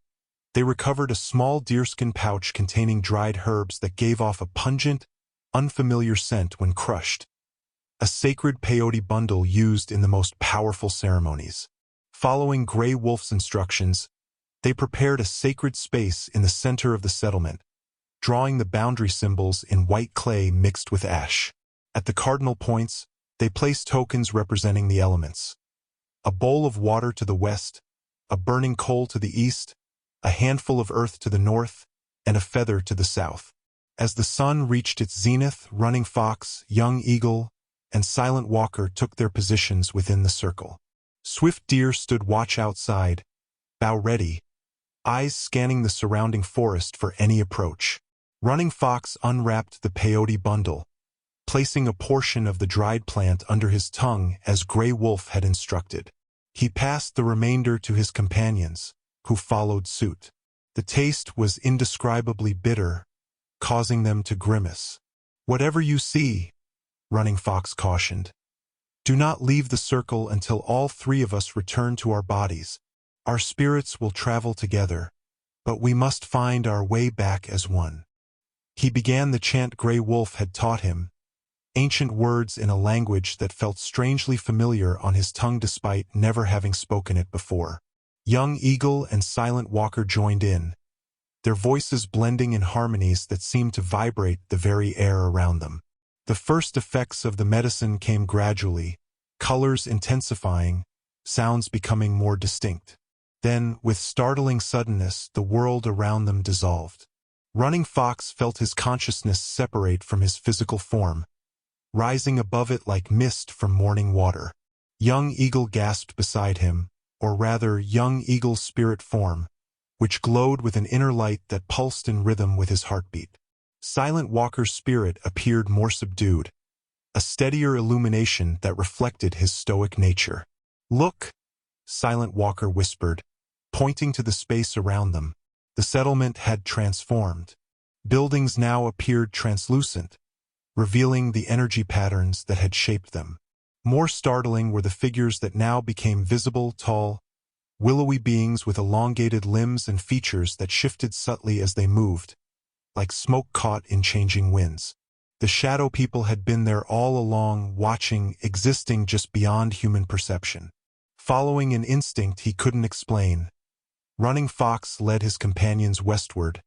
they recovered a small deerskin pouch containing dried herbs that gave off a pungent, unfamiliar scent when crushed. A sacred peyote bundle used in the most powerful ceremonies. Following Grey Wolf's instructions, they prepared a sacred space in the center of the settlement, drawing the boundary symbols in white clay mixed with ash. At the cardinal points, they placed tokens representing the elements. A bowl of water to the west, a burning coal to the east, a handful of earth to the north, and a feather to the south. As the sun reached its zenith, Running Fox, Young Eagle, and Silent Walker took their positions within the circle. Swift Deer stood watch outside, bow ready, eyes scanning the surrounding forest for any approach. Running Fox unwrapped the peyote bundle, placing a portion of the dried plant under his tongue as Grey Wolf had instructed. He passed the remainder to his companions, who followed suit. The taste was indescribably bitter, causing them to grimace. Whatever you see, Running Fox cautioned, do not leave the circle until all three of us return to our bodies. Our spirits will travel together, but we must find our way back as one. He began the chant Grey Wolf had taught him, ancient words in a language that felt strangely familiar on his tongue despite never having spoken it before. Young Eagle and Silent Walker joined in, their voices blending in harmonies that seemed to vibrate the very air around them. The first effects of the medicine came gradually, colors intensifying, sounds becoming more distinct. Then, with startling suddenness, the world around them dissolved. Running Fox felt his consciousness separate from his physical form, rising above it like mist from morning water. Young Eagle gasped beside him, or rather, Young Eagle's spirit form, which glowed with an inner light that pulsed in rhythm with his heartbeat. Silent Walker's spirit appeared more subdued, a steadier illumination that reflected his stoic nature. "Look," Silent Walker whispered, pointing to the space around them. The settlement had transformed. Buildings now appeared translucent, revealing the energy patterns that had shaped them. More startling were the figures that now became visible, tall, willowy beings with elongated limbs and features that shifted subtly as they moved, like smoke caught in changing winds. The Shadow People had been there all along, watching, existing just beyond human perception. Following an instinct he couldn't explain, Running Fox led his companions westward,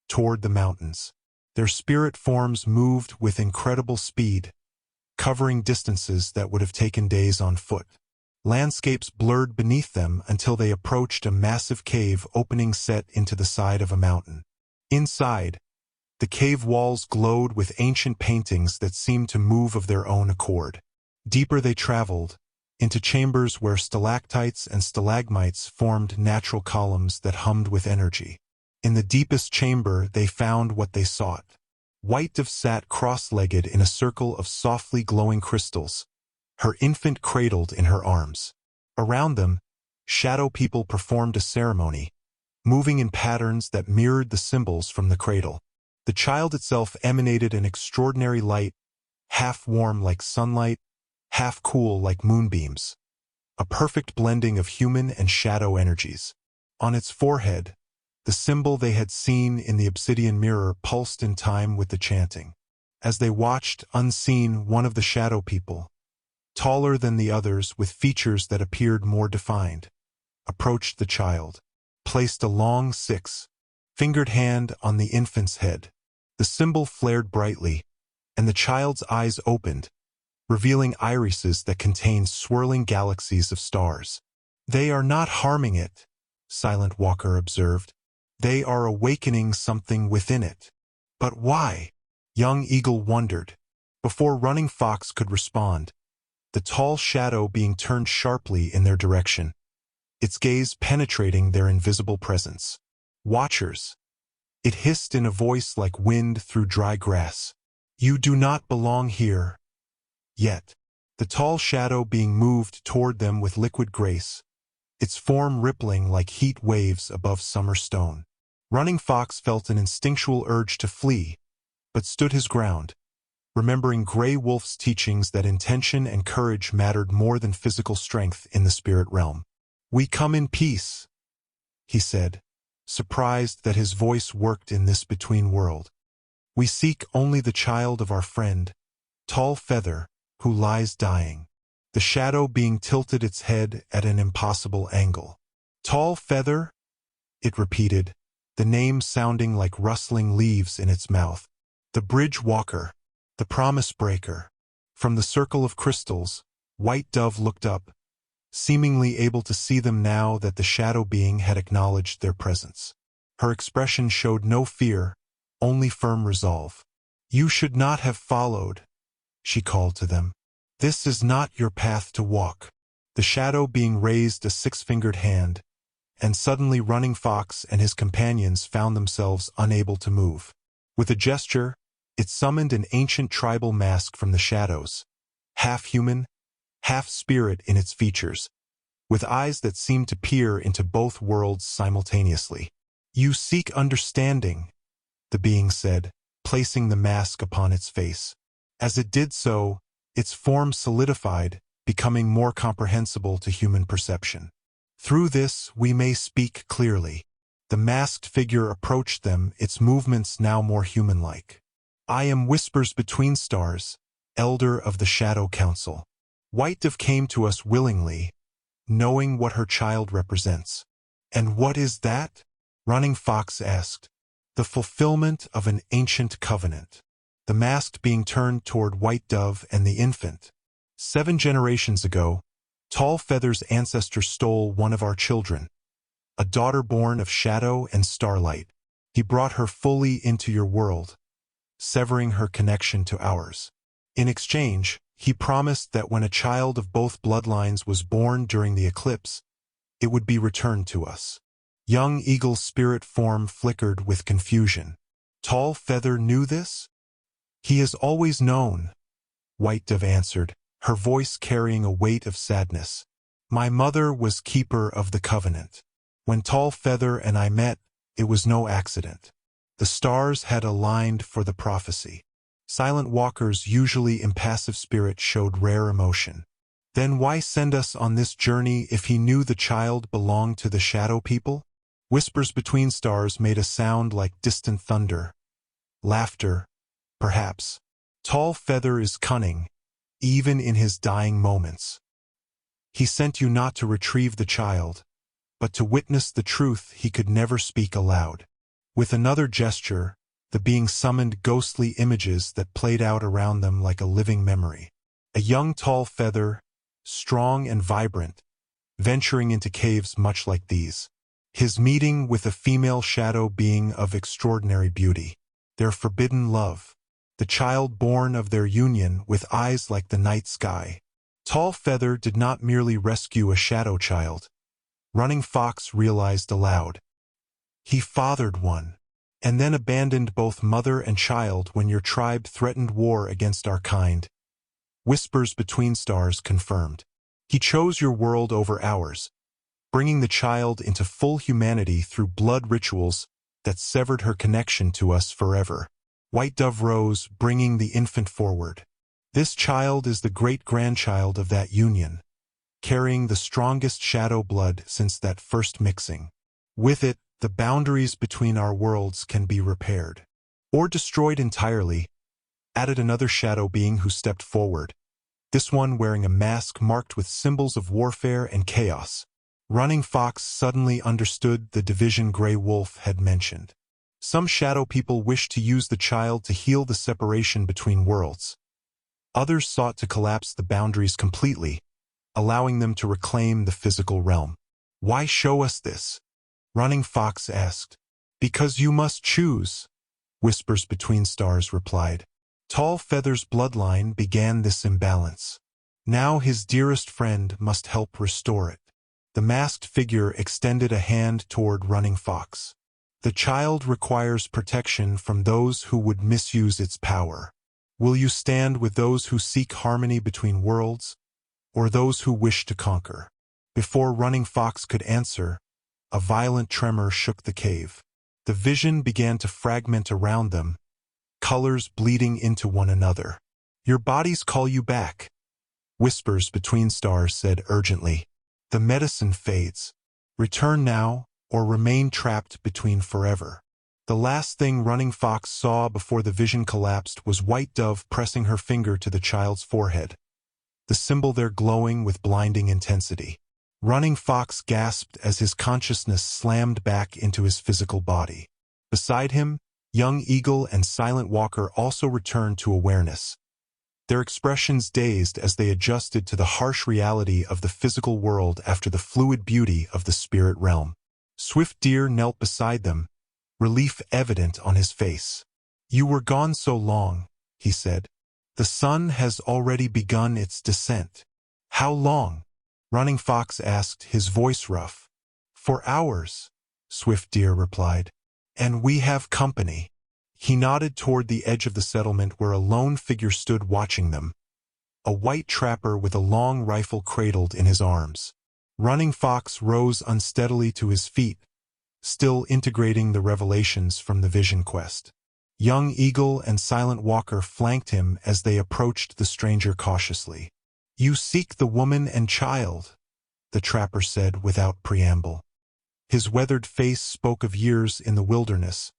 toward the mountains. Their spirit forms moved with incredible speed, covering distances that would have taken days on foot. Landscapes blurred beneath them until they approached a massive cave opening set into the side of a mountain. Inside, the cave walls glowed with ancient paintings that seemed to move of their own accord. Deeper they traveled, into chambers where stalactites and stalagmites formed natural columns that hummed with energy. In the deepest chamber they found what they sought. White Dove sat cross-legged in a circle of softly glowing crystals, her infant cradled in her arms. Around them, Shadow People performed a ceremony, moving in patterns that mirrored the symbols from the cradle. The child itself emanated an extraordinary light, half warm like sunlight, half cool like moonbeams, a perfect blending of human and shadow energies. On its forehead, the symbol they had seen in the obsidian mirror pulsed in time with the chanting. As they watched, unseen, one of the Shadow People, taller than the others with features that appeared more defined, approached the child, placed a long six-fingered hand on the infant's head. The symbol flared brightly, and the child's eyes opened, revealing irises that contained swirling galaxies of stars. "They are not harming it," Silent Walker observed. "They are awakening something within it." "But why?" Young Eagle wondered. Before Running Fox could respond, the tall shadow being turned sharply in their direction, its gaze penetrating their invisible presence. "Watchers," it hissed in a voice like wind through dry grass. "You do not belong here. Yet." The tall shadow being moved toward them with liquid grace, its form rippling like heat waves above summer stone. Running Fox felt an instinctual urge to flee, but stood his ground, remembering Grey Wolf's teachings that intention and courage mattered more than physical strength in the spirit realm. "We come in peace," he said, surprised that his voice worked in this between world. "We seek only the child of our friend, Tall Feather, who lies dying." The shadow being tilted its head at an impossible angle. "Tall Feather?" it repeated, the name sounding like rustling leaves in its mouth. "The Bridge Walker, the Promise Breaker." From the circle of crystals, White Dove looked up, seemingly able to see them now that the shadow being had acknowledged their presence. Her expression showed no fear, only firm resolve. "You should not have followed," she called to them. "This is not your path to walk." The shadow being raised a six-fingered hand, and suddenly Running Fox and his companions found themselves unable to move. With a gesture, it summoned an ancient tribal mask from the shadows, half human, half spirit in its features, with eyes that seemed to peer into both worlds simultaneously. "You seek understanding," the being said, placing the mask upon its face. As it did so, its form solidified, becoming more comprehensible to human perception. "Through this, we may speak clearly." The masked figure approached them, its movements now more human-like. "I am Whispers Between Stars, Elder of the Shadow Council. White Dove came to us willingly, knowing what her child represents." "And what is that?" Running Fox asked. "The fulfillment of an ancient covenant." The masked being turned toward White Dove and the infant. 7 generations ago, Tall Feather's ancestor stole one of our children, a daughter born of shadow and starlight. He brought her fully into your world, severing her connection to ours. In exchange, he promised that when a child of both bloodlines was born during the eclipse, it would be returned to us. Young Eagle's spirit form flickered with confusion. Tall Feather knew this? He has always known, White Dove answered, her voice carrying a weight of sadness. My mother was keeper of the covenant. When Tall Feather and I met, it was no accident. The stars had aligned for the prophecy. Silent Walker's usually impassive spirit showed rare emotion. Then why send us on this journey if he knew the child belonged to the Shadow People? Whispers between stars made a sound like distant thunder. Laughter, perhaps. Tall Feather is cunning, even in his dying moments. He sent you not to retrieve the child, but to witness the truth he could never speak aloud. With another gesture, the being summoned ghostly images that played out around them like a living memory. A young Tall Feather, strong and vibrant, venturing into caves much like these. His meeting with a female shadow being of extraordinary beauty. Their forbidden love. The child born of their union with eyes like the night sky. Tall Feather did not merely rescue a shadow child. Running Fox realized aloud. He fathered one, and then abandoned both mother and child when your tribe threatened war against our kind. Whispers between stars confirmed. He chose your world over ours, bringing the child into full humanity through blood rituals that severed her connection to us forever. White Dove rose, bringing the infant forward. This child is the great-grandchild of that union, carrying the strongest shadow blood since that first mixing. With it, the boundaries between our worlds can be repaired. Or destroyed entirely, added another shadow being who stepped forward, this one wearing a mask marked with symbols of warfare and chaos. Running Fox suddenly understood the division Grey Wolf had mentioned. Some shadow people wished to use the child to heal the separation between worlds. Others sought to collapse the boundaries completely, allowing them to reclaim the physical realm. Why show us this? Running Fox asked. Because you must choose, Whispers Between Stars replied. Tall Feather's bloodline began this imbalance. Now his dearest friend must help restore it. The masked figure extended a hand toward Running Fox. The child requires protection from those who would misuse its power. Will you stand with those who seek harmony between worlds, or those who wish to conquer? Before Running Fox could answer, a violent tremor shook the cave. The vision began to fragment around them, colors bleeding into one another. Your bodies call you back, Whispers Between Stars said urgently. The medicine fades. Return now, or remain trapped between forever. The last thing Running Fox saw before the vision collapsed was White Dove pressing her finger to the child's forehead, the symbol there glowing with blinding intensity. Running Fox gasped as his consciousness slammed back into his physical body. Beside him, Young Eagle and Silent Walker also returned to awareness, their expressions dazed as they adjusted to the harsh reality of the physical world after the fluid beauty of the spirit realm. Swift Deer knelt beside them, relief evident on his face. You were gone so long, he said. The sun has already begun its descent. How long? Running Fox asked, his voice rough. For hours, Swift Deer replied. And we have company. He nodded toward the edge of the settlement where a lone figure stood watching them, a white trapper with a long rifle cradled in his arms. Running Fox rose unsteadily to his feet, still integrating the revelations from the vision quest. Young Eagle and Silent Walker flanked him as they approached the stranger cautiously. You seek the woman and child, the trapper said without preamble. His weathered face spoke of years in the wilderness,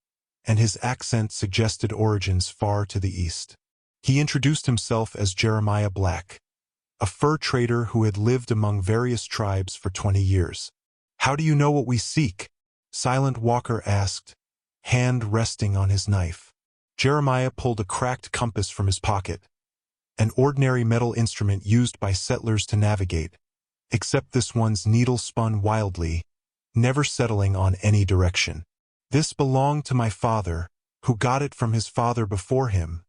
and his accent suggested origins far to the east. He introduced himself as Jeremiah Black, a fur trader who had lived among various tribes for 20 years. How do you know what we seek? Silent Walker asked, hand resting on his knife. Jeremiah pulled a cracked compass from his pocket, an ordinary metal instrument used by settlers to navigate, except this one's needle spun wildly, never settling on any direction. This belonged to my father, who got it from his father before him,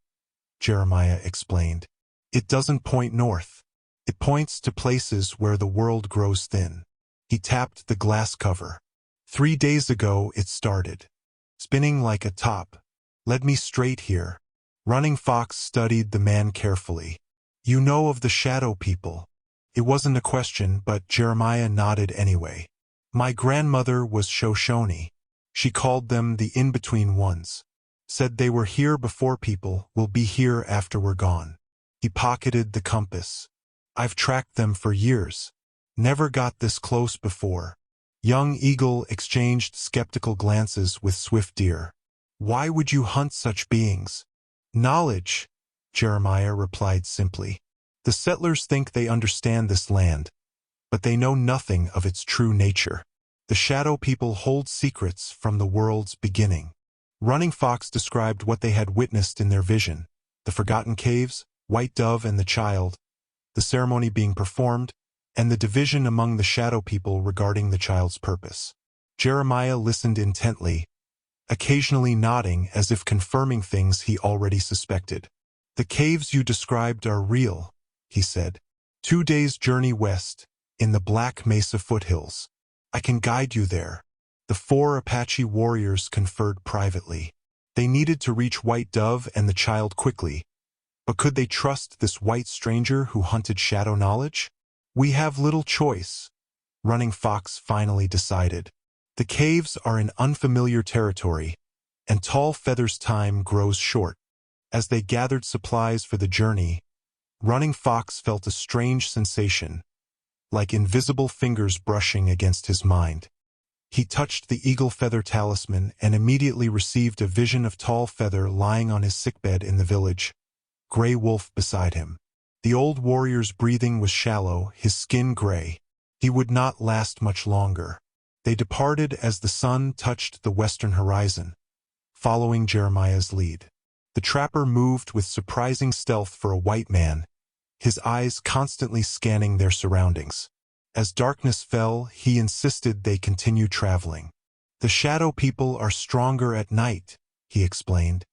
Jeremiah explained. It doesn't point north. It points to places where the world grows thin. He tapped the glass cover. 3 days ago it started. Spinning like a top. Led me straight here. Running Fox studied the man carefully. You know of the shadow people. It wasn't a question, but Jeremiah nodded anyway. My grandmother was Shoshone. She called them the in-between ones. Said they were here before people, will be here after we're gone. He pocketed the compass. I've tracked them for years. Never got this close before. Young Eagle exchanged skeptical glances with Swift Deer. Why would you hunt such beings? Knowledge, Jeremiah replied simply. The settlers think they understand this land, but they know nothing of its true nature. The shadow people hold secrets from the world's beginning. Running Fox described what they had witnessed in their vision, the forgotten caves, White Dove and the child, the ceremony being performed, and the division among the shadow people regarding the child's purpose. Jeremiah listened intently, occasionally nodding as if confirming things he already suspected. The caves you described are real, he said. 2 days' journey west, in the Black Mesa foothills. I can guide you there. The 4 Apache warriors conferred privately. They needed to reach White Dove and the child quickly, but could they trust this white stranger who hunted shadow knowledge? We have little choice, Running Fox finally decided. The caves are in unfamiliar territory, and Tall Feather's time grows short. As they gathered supplies for the journey, Running Fox felt a strange sensation, like invisible fingers brushing against his mind. He touched the eagle feather talisman and immediately received a vision of Tall Feather lying on his sickbed in the village, Gray Wolf beside him. The old warrior's breathing was shallow, his skin gray. He would not last much longer. They departed as the sun touched the western horizon, following Jeremiah's lead. The trapper moved with surprising stealth for a white man, his eyes constantly scanning their surroundings. As darkness fell, he insisted they continue traveling. The shadow people are stronger at night, he explained,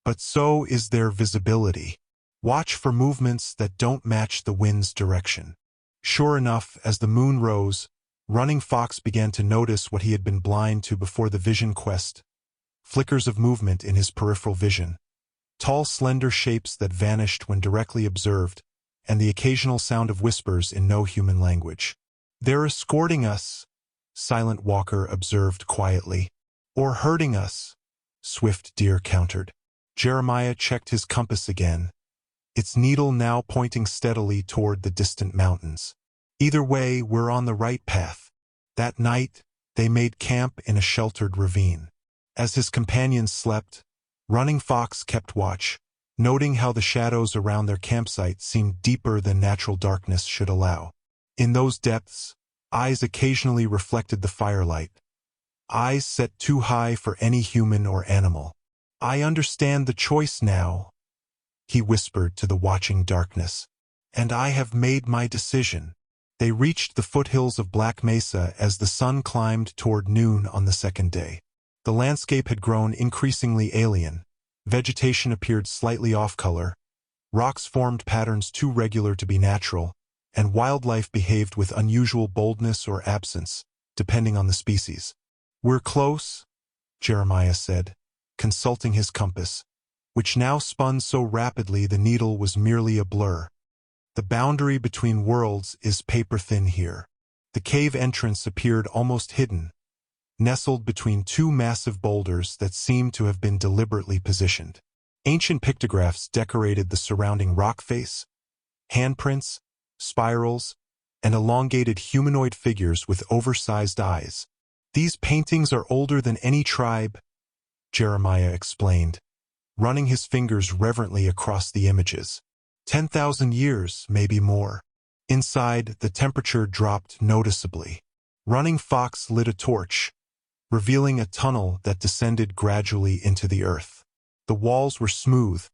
but so is their visibility. Watch for movements that don't match the wind's direction. Sure enough, as the moon rose, Running Fox began to notice what he had been blind to before the vision quest, flickers of movement in his peripheral vision, tall slender shapes that vanished when directly observed, and the occasional sound of whispers in no human language. They're escorting us, Silent Walker observed quietly. Or hurting us, Swift Deer countered. Jeremiah checked his compass again, its needle now pointing steadily toward the distant mountains. Either way, we're on the right path. That night, they made camp in a sheltered ravine. As his companions slept, Running Fox kept watch, noting how the shadows around their campsite seemed deeper than natural darkness should allow. In those depths, eyes occasionally reflected the firelight, eyes set too high for any human or animal. I understand the choice now, he whispered to the watching darkness, and I have made my decision. They reached the foothills of Black Mesa as the sun climbed toward noon on the second day. The landscape had grown increasingly alien. Vegetation appeared slightly off-color, rocks formed patterns too regular to be natural, and wildlife behaved with unusual boldness or absence, depending on the species. We're close, Jeremiah said, consulting his compass, which now spun so rapidly the needle was merely a blur. The boundary between worlds is paper-thin here. The cave entrance appeared almost hidden, nestled between 2 massive boulders that seemed to have been deliberately positioned. Ancient pictographs decorated the surrounding rock face, handprints, spirals, and elongated humanoid figures with oversized eyes. These paintings are older than any tribe, Jeremiah explained, running his fingers reverently across the images. 10,000 years, maybe more. Inside, the temperature dropped noticeably. Running Fox lit a torch, revealing a tunnel that descended gradually into the earth. The walls were smooth,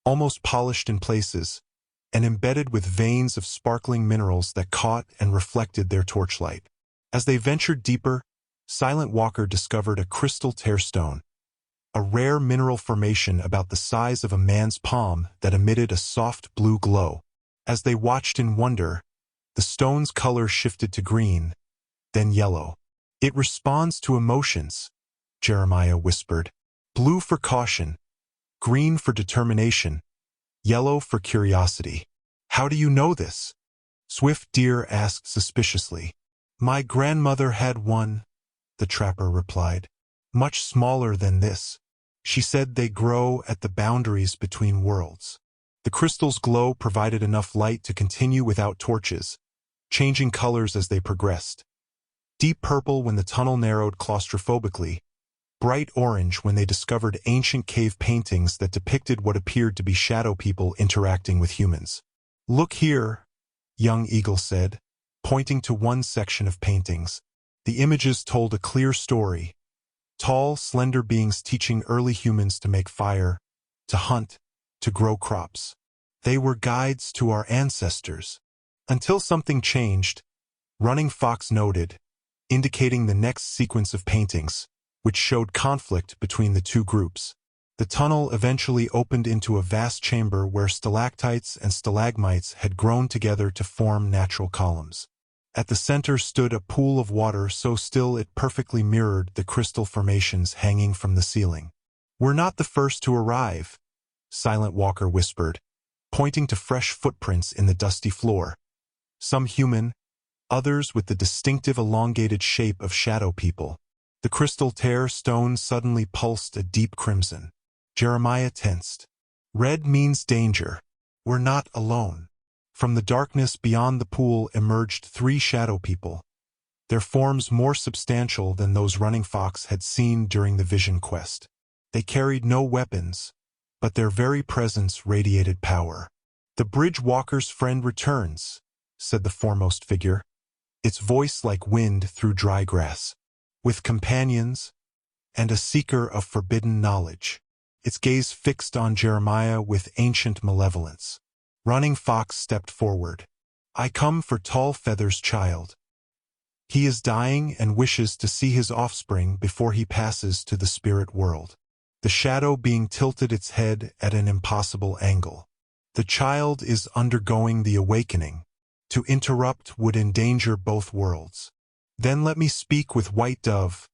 almost polished in places, and embedded with veins of sparkling minerals that caught and reflected their torchlight. As they ventured deeper, Silent Walker discovered a crystal tear stone, a rare mineral formation about the size of a man's palm that emitted a soft blue glow. As they watched in wonder, the stone's color shifted to green, then yellow. "It responds to emotions," Jeremiah whispered. "Blue for caution, green for determination, yellow for curiosity." "How do you know this?" Swift Deer asked suspiciously. "My grandmother had one," the trapper replied. "Much smaller than this. She said they grow at the boundaries between worlds." The crystal's glow provided enough light to continue without torches, changing colors as they progressed. Deep purple when the tunnel narrowed claustrophobically, bright orange when they discovered ancient cave paintings that depicted what appeared to be shadow people interacting with humans. "Look here," young Eagle said, pointing to one section of paintings. The images told a clear story. Tall, slender beings teaching early humans to make fire, to hunt, to grow crops. They were guides to our ancestors. Until something changed, Running Fox noted, indicating the next sequence of paintings, which showed conflict between the two groups. The tunnel eventually opened into a vast chamber where stalactites and stalagmites had grown together to form natural columns. At the center stood a pool of water so still it perfectly mirrored the crystal formations hanging from the ceiling. "We're not the first to arrive," Silent Walker whispered, pointing to fresh footprints in the dusty floor. Some human, others with the distinctive elongated shape of shadow people. The crystal tear stone suddenly pulsed a deep crimson. Jeremiah tensed. "Red means danger. We're not alone." From the darkness beyond the pool emerged 3 shadow people, their forms more substantial than those Running Fox had seen during the vision quest. They carried no weapons, but their very presence radiated power. "The bridge walker's friend returns," said the foremost figure, its voice like wind through dry grass. "With companions, and a seeker of forbidden knowledge." Its gaze fixed on Jeremiah with ancient malevolence. Running Fox stepped forward. "I come for Tall Feather's child. He is dying and wishes to see his offspring before he passes to the spirit world." The shadow being tilted its head at an impossible angle. "The child is undergoing the awakening. To interrupt would endanger both worlds." "Then let me speak with White Dove,"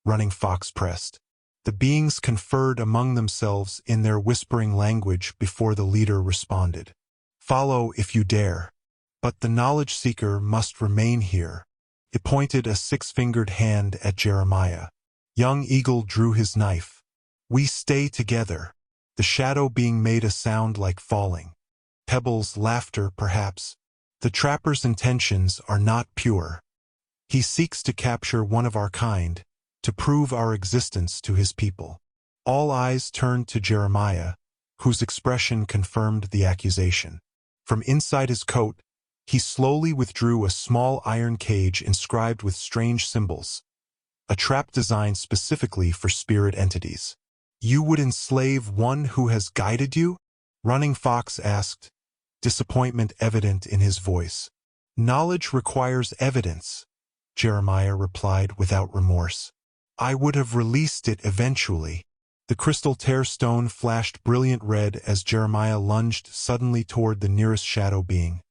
Running Fox pressed. The beings conferred among themselves in their whispering language before the leader responded. "Follow if you dare. But the knowledge seeker must remain here." It pointed a 6-fingered hand at Jeremiah. Young Eagle drew his knife. "We stay together." The shadow being made a sound like falling. Pebbles, laughter, perhaps. "The trapper's intentions are not pure. He seeks to capture one of our kind, to prove our existence to his people." All eyes turned to Jeremiah, whose expression confirmed the accusation. From inside his coat, he slowly withdrew a small iron cage inscribed with strange symbols, a trap designed specifically for spirit entities. "You would enslave one who has guided you?" Running Fox asked, disappointment evident in his voice. "Knowledge requires evidence," Jeremiah replied without remorse. "I would have released it eventually." The crystal tear stone flashed brilliant red as Jeremiah lunged suddenly toward the nearest shadow being.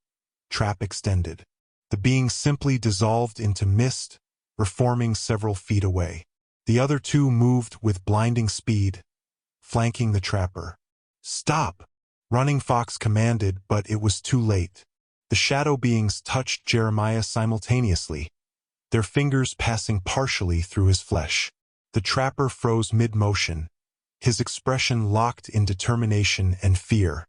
Trap extended. The being simply dissolved into mist, reforming several feet away. The other 2 moved with blinding speed, flanking the trapper. "Stop!" Running Fox commanded, but it was too late. The shadow beings touched Jeremiah simultaneously, their fingers passing partially through his flesh. The trapper froze mid-motion, his expression locked in determination and fear.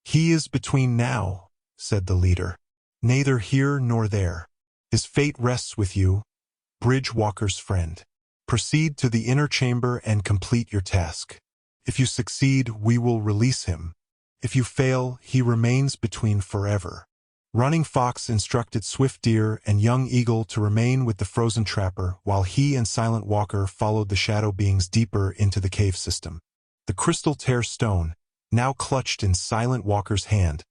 "He is between now," said the leader. "Neither here nor there. His fate rests with you, Bridge Walker's friend. Proceed to the inner chamber and complete your task. If you succeed, we will release him. If you fail, he remains between forever." Running Fox instructed Swift Deer and Young Eagle to remain with the frozen trapper while he and Silent Walker followed the shadow beings deeper into the cave system. The crystal tear stone, now clutched in Silent Walker's hand,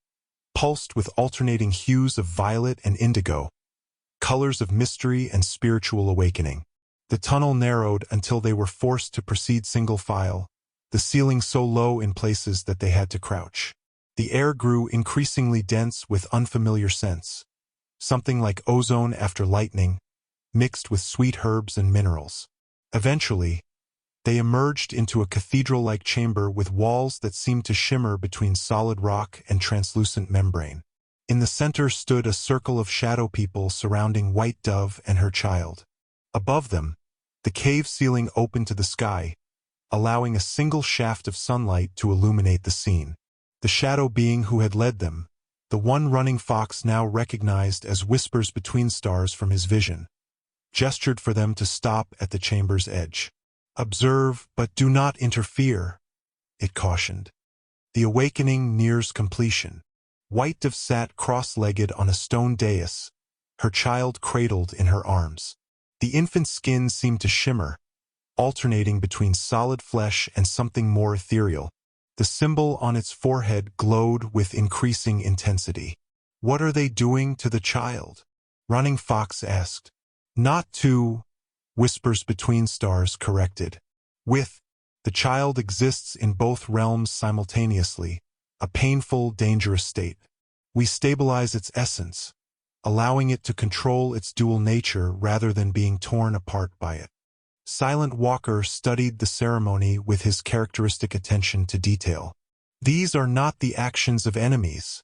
pulsed with alternating hues of violet and indigo, colors of mystery and spiritual awakening. The tunnel narrowed until they were forced to proceed single file, the ceiling so low in places that they had to crouch. The air grew increasingly dense with unfamiliar scents, something like ozone after lightning, mixed with sweet herbs and minerals. Eventually, they emerged into a cathedral-like chamber with walls that seemed to shimmer between solid rock and translucent membrane. In the center stood a circle of shadow people surrounding White Dove and her child. Above them, the cave ceiling opened to the sky, allowing a single shaft of sunlight to illuminate the scene. The shadow being who had led them, the one running Fox now recognized as whispers between stars from his vision, gestured for them to stop at the chamber's edge. "Observe, but do not interfere," it cautioned. "The awakening nears completion." White Dove sat cross-legged on a stone dais, her child cradled in her arms. The infant's skin seemed to shimmer, alternating between solid flesh and something more ethereal. The symbol on its forehead glowed with increasing intensity. "What are they doing to the child?" Running Fox asked. "Not to," Whispers Between Stars corrected. "With, the child exists in both realms simultaneously, a painful, dangerous state. We stabilize its essence, allowing it to control its dual nature rather than being torn apart by it." Silent Walker studied the ceremony with his characteristic attention to detail. "These are not the actions of enemies,"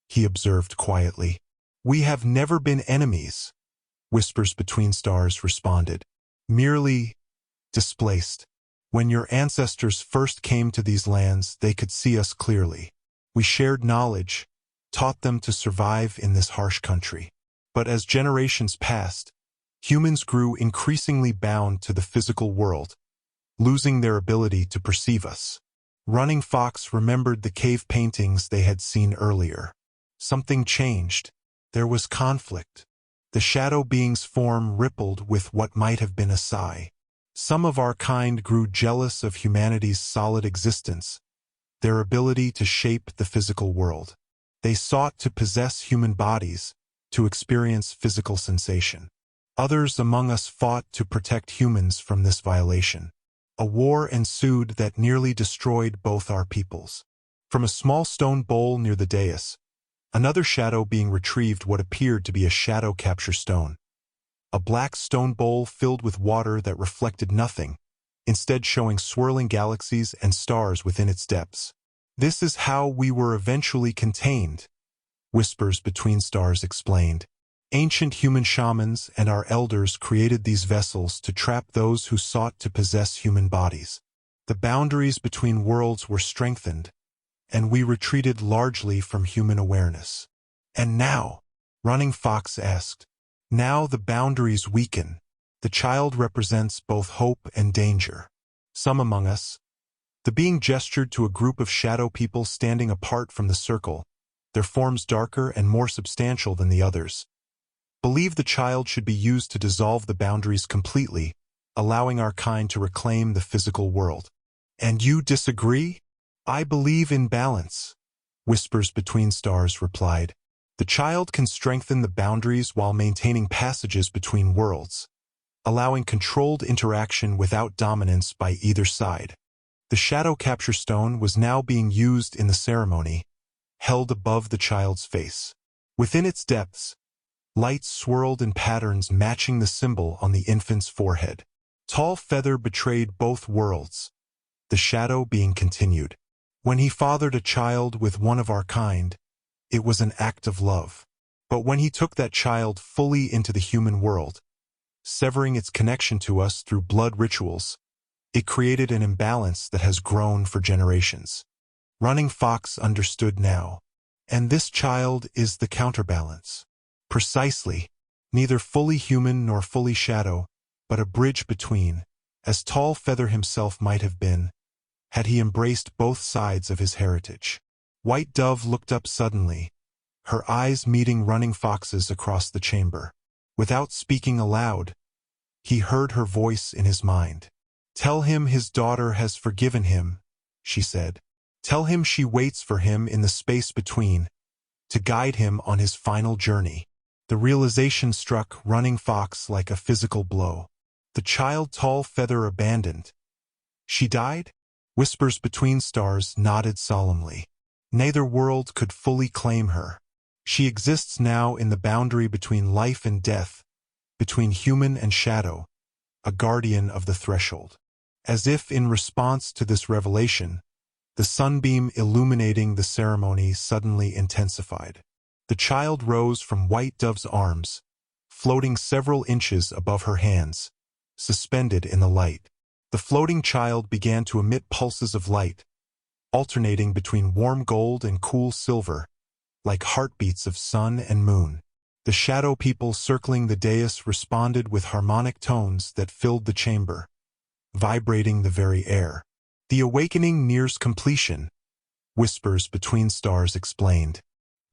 he observed quietly. "We have never been enemies," Whispers Between Stars responded. "Merely displaced. When your ancestors first came to these lands, they could see us clearly. We shared knowledge, taught them to survive in this harsh country. But as generations passed, humans grew increasingly bound to the physical world, losing their ability to perceive us." Running Fox remembered the cave paintings they had seen earlier. Something changed. There was conflict. The shadow being's form rippled with what might have been a sigh. Some of our kind grew jealous of humanity's solid existence, their ability to shape the physical world. They sought to possess human bodies, to experience physical sensation. Others among us fought to protect humans from this violation. A war ensued that nearly destroyed both our peoples. From a small stone bowl near the dais, another shadow being retrieved what appeared to be a shadow capture stone. A black stone bowl filled with water that reflected nothing, instead showing swirling galaxies and stars within its depths. "This is how we were eventually contained," Whispers Between Stars explained. "Ancient human shamans and our elders created these vessels to trap those who sought to possess human bodies. The boundaries between worlds were strengthened, and we retreated largely from human awareness." "And now?" Running Fox asked. "Now the boundaries weaken. The child represents both hope and danger. Some among us," the being gestured to a group of shadow people standing apart from the circle, their forms darker and more substantial than the others, "believe the child should be used to dissolve the boundaries completely, allowing our kind to reclaim the physical world." "And you disagree?" "I believe in balance," Whispers Between Stars replied. "The child can strengthen the boundaries while maintaining passages between worlds, allowing controlled interaction without dominance by either side." The shadow capture stone was now being used in the ceremony, held above the child's face. Within its depths, light swirled in patterns matching the symbol on the infant's forehead. "Tall feather betrayed both worlds," the shadow being continued. "When he fathered a child with one of our kind, it was an act of love. But when he took that child fully into the human world, severing its connection to us through blood rituals, it created an imbalance that has grown for generations." Running Fox understood now. "And this child is the counterbalance." "Precisely. Neither fully human nor fully shadow, but a bridge between, as Tall Feather himself might have been, had he embraced both sides of his heritage." White Dove looked up suddenly, her eyes meeting Running Fox's across the chamber. Without speaking aloud, he heard her voice in his mind. "Tell him his daughter has forgiven him," she said. "Tell him she waits for him in the space between, to guide him on his final journey. The realization struck Running Fox like a physical blow. The child Tall Feather abandoned. She died? Whispers Between Stars nodded solemnly. Neither world could fully claim her. She exists now in the boundary between life and death, between human and shadow, a guardian of the threshold. As if in response to this revelation, the sunbeam illuminating the ceremony suddenly intensified. The child rose from White Dove's arms, floating several inches above her hands, suspended in the light. The floating child began to emit pulses of light, alternating between warm gold and cool silver, like heartbeats of sun and moon. The shadow people circling the dais responded with harmonic tones that filled the chamber, vibrating the very air. The awakening nears completion, Whispers Between Stars explained.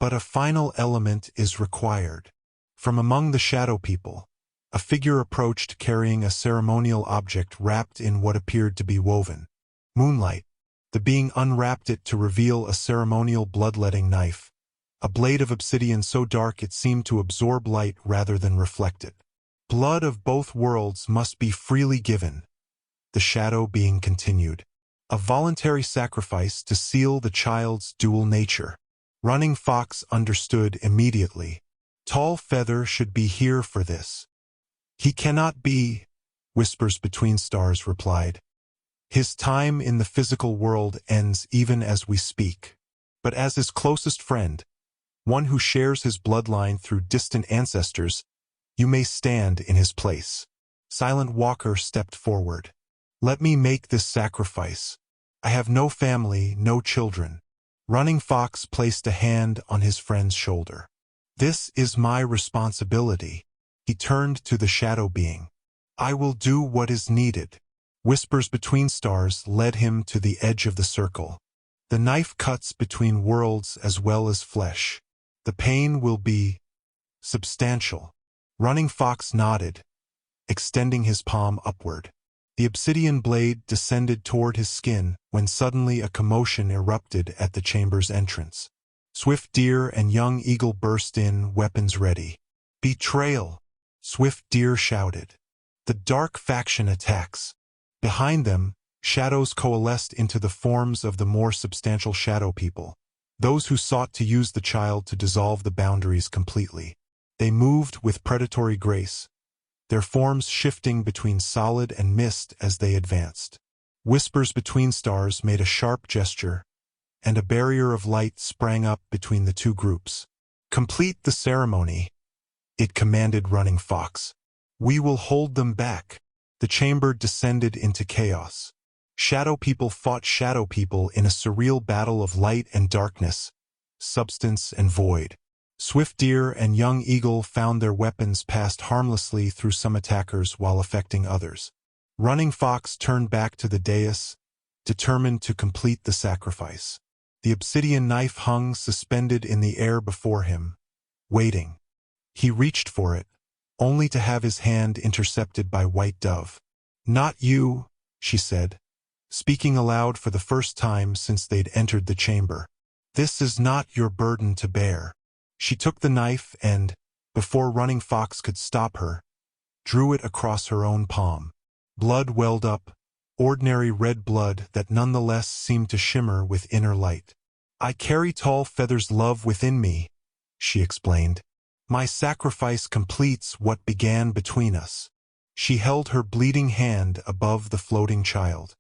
But a final element is required. From among the shadow people, a figure approached carrying a ceremonial object wrapped in what appeared to be woven moonlight. The being unwrapped it to reveal a ceremonial bloodletting knife, a blade of obsidian so dark it seemed to absorb light rather than reflect it. Blood of both worlds must be freely given, the shadow being continued. A voluntary sacrifice to seal the child's dual nature. Running Fox understood immediately. Tall Feather should be here for this. He cannot be, Whispers Between Stars replied. His time in the physical world ends even as we speak. But as his closest friend, one who shares his bloodline through distant ancestors, you may stand in his place. Silent Walker stepped forward. Let me make this sacrifice. I have no family, no children. Running Fox placed a hand on his friend's shoulder. This is my responsibility. He turned to the shadow being. I will do what is needed. Whispers Between Stars led him to the edge of the circle. The knife cuts between worlds as well as flesh. The pain will be substantial. Running Fox nodded, extending his palm upward. The obsidian blade descended toward his skin when suddenly a commotion erupted at the chamber's entrance. Swift Deer and Young Eagle burst in, weapons ready. Betrayal! Swift Deer shouted. The dark faction attacks. Behind them, shadows coalesced into the forms of the more substantial shadow people, those who sought to use the child to dissolve the boundaries completely. They moved with predatory grace, their forms shifting between solid and mist as they advanced. Whispers Between Stars made a sharp gesture, and a barrier of light sprang up between the two groups. Complete the ceremony, it commanded Running Fox. We will hold them back. The chamber descended into chaos. Shadow people fought shadow people in a surreal battle of light and darkness, substance and void. Swift Deer and Young Eagle found their weapons passed harmlessly through some attackers while affecting others. Running Fox turned back to the dais, determined to complete the sacrifice. The obsidian knife hung suspended in the air before him, waiting. He reached for it, only to have his hand intercepted by White Dove. Not you, she said, speaking aloud for the first time since they'd entered the chamber. This is not your burden to bear. She took the knife and, before Running Fox could stop her, drew it across her own palm. Blood welled up, ordinary red blood that nonetheless seemed to shimmer with inner light. I carry Tall Feather's love within me, she explained. My sacrifice completes what began between us. She held her bleeding hand above the floating child.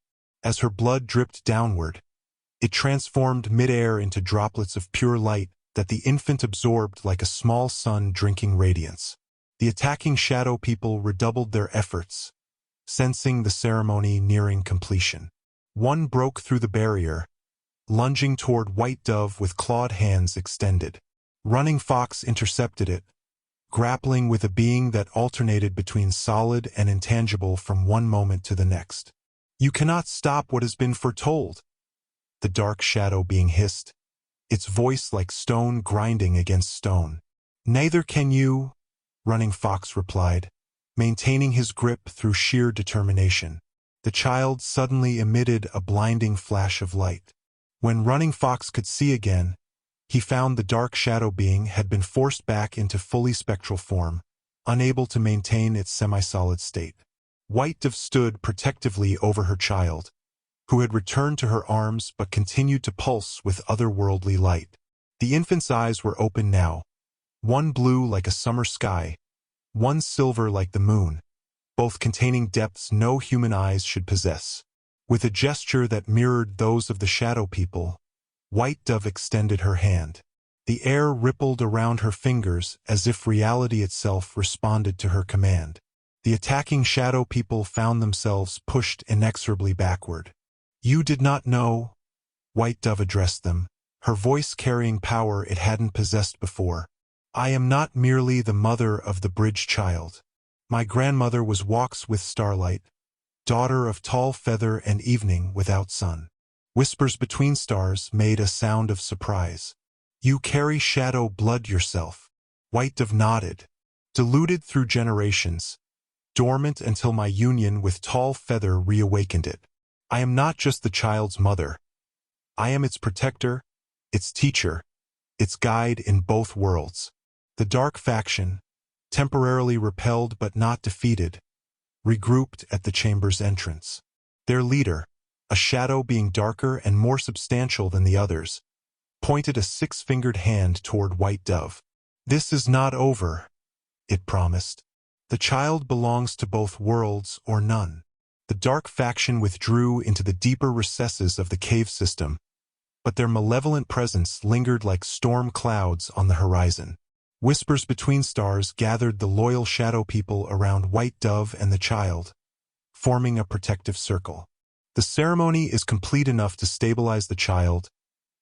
As her blood dripped downward, it transformed midair into droplets of pure light that the infant absorbed like a small sun drinking radiance. The attacking shadow people redoubled their efforts, sensing the ceremony nearing completion. One broke through the barrier, lunging toward White Dove with clawed hands extended. Running Fox intercepted it, grappling with a being that alternated between solid and intangible from one moment to the next. You cannot stop what has been foretold, the dark shadow being hissed, its voice like stone grinding against stone. Neither can you, Running Fox replied, maintaining his grip through sheer determination. The child suddenly emitted a blinding flash of light. When Running Fox could see again, He found the dark shadow being had been forced back into fully spectral form, unable to maintain its semi-solid state. White Dove stood protectively over her child, who had returned to her arms but continued to pulse with otherworldly light. The infant's eyes were open now, one blue like a summer sky, one silver like the moon, both containing depths no human eyes should possess. With a gesture that mirrored those of the shadow people, White Dove extended her hand. The air rippled around her fingers as if reality itself responded to her command. The attacking shadow people found themselves pushed inexorably backward. "You did not know," White Dove addressed them, her voice carrying power it hadn't possessed before. "I am not merely the mother of the bridge child. My grandmother was Walks with Starlight, daughter of Tall Feather and Evening Without Sun." Whispers between stars made a sound of surprise. "You carry shadow blood yourself." White Dove nodded. "Diluted through generations, dormant until my union with Tall Feather reawakened it. I am not just the child's mother. I am its protector, its teacher, its guide in both worlds." The dark faction, temporarily repelled but not defeated, regrouped at the chamber's entrance. Their leader, a shadow being darker and more substantial than the others, pointed a six-fingered hand toward White Dove. "This is not over," it promised. "The child belongs to both worlds or none." The dark faction withdrew into the deeper recesses of the cave system, but their malevolent presence lingered like storm clouds on the horizon. Whispers between stars gathered the loyal shadow people around White Dove and the child, forming a protective circle. "The ceremony is complete enough to stabilize the child,"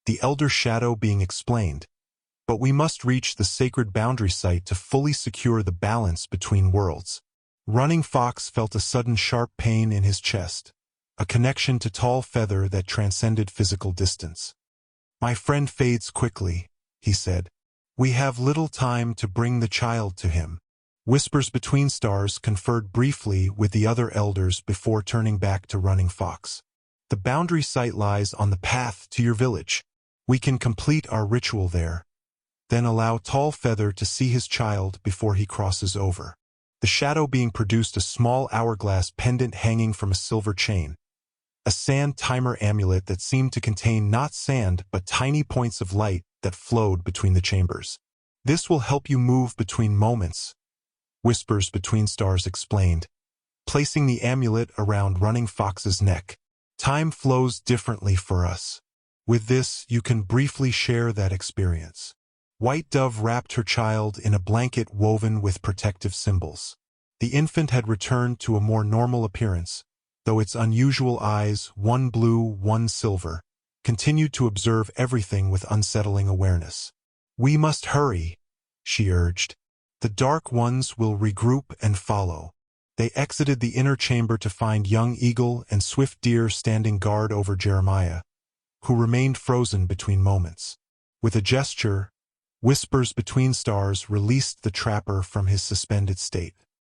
the elder shadow being explained, "but we must reach the sacred boundary site to fully secure the balance between worlds." Running Fox felt a sudden sharp pain in his chest, a connection to Tall Feather that transcended physical distance. "My friend fades quickly," he said. "We have little time to bring the child to him." Whispers between stars conferred briefly with the other elders before turning back to Running Fox. "The boundary site lies on the path to your village. We can complete our ritual there, then allow Tall Feather to see his child before he crosses over." The shadow being produced a small hourglass pendant hanging from a silver chain, a sand timer amulet that seemed to contain not sand but tiny points of light that flowed between the chambers. "This will help you move between moments," Whispers Between Stars explained, placing the amulet around Running Fox's neck. "Time flows differently for us. With this, you can briefly share that experience." White Dove wrapped her child in a blanket woven with protective symbols. The infant had returned to a more normal appearance, though its unusual eyes, one blue, one silver, continued to observe everything with unsettling awareness. "We must hurry," she urged. "The Dark Ones will regroup and follow." They exited the inner chamber to find Young Eagle and Swift Deer standing guard over Jeremiah, who remained frozen between moments. With a gesture, Whispers Between Stars released the trapper from his suspended state.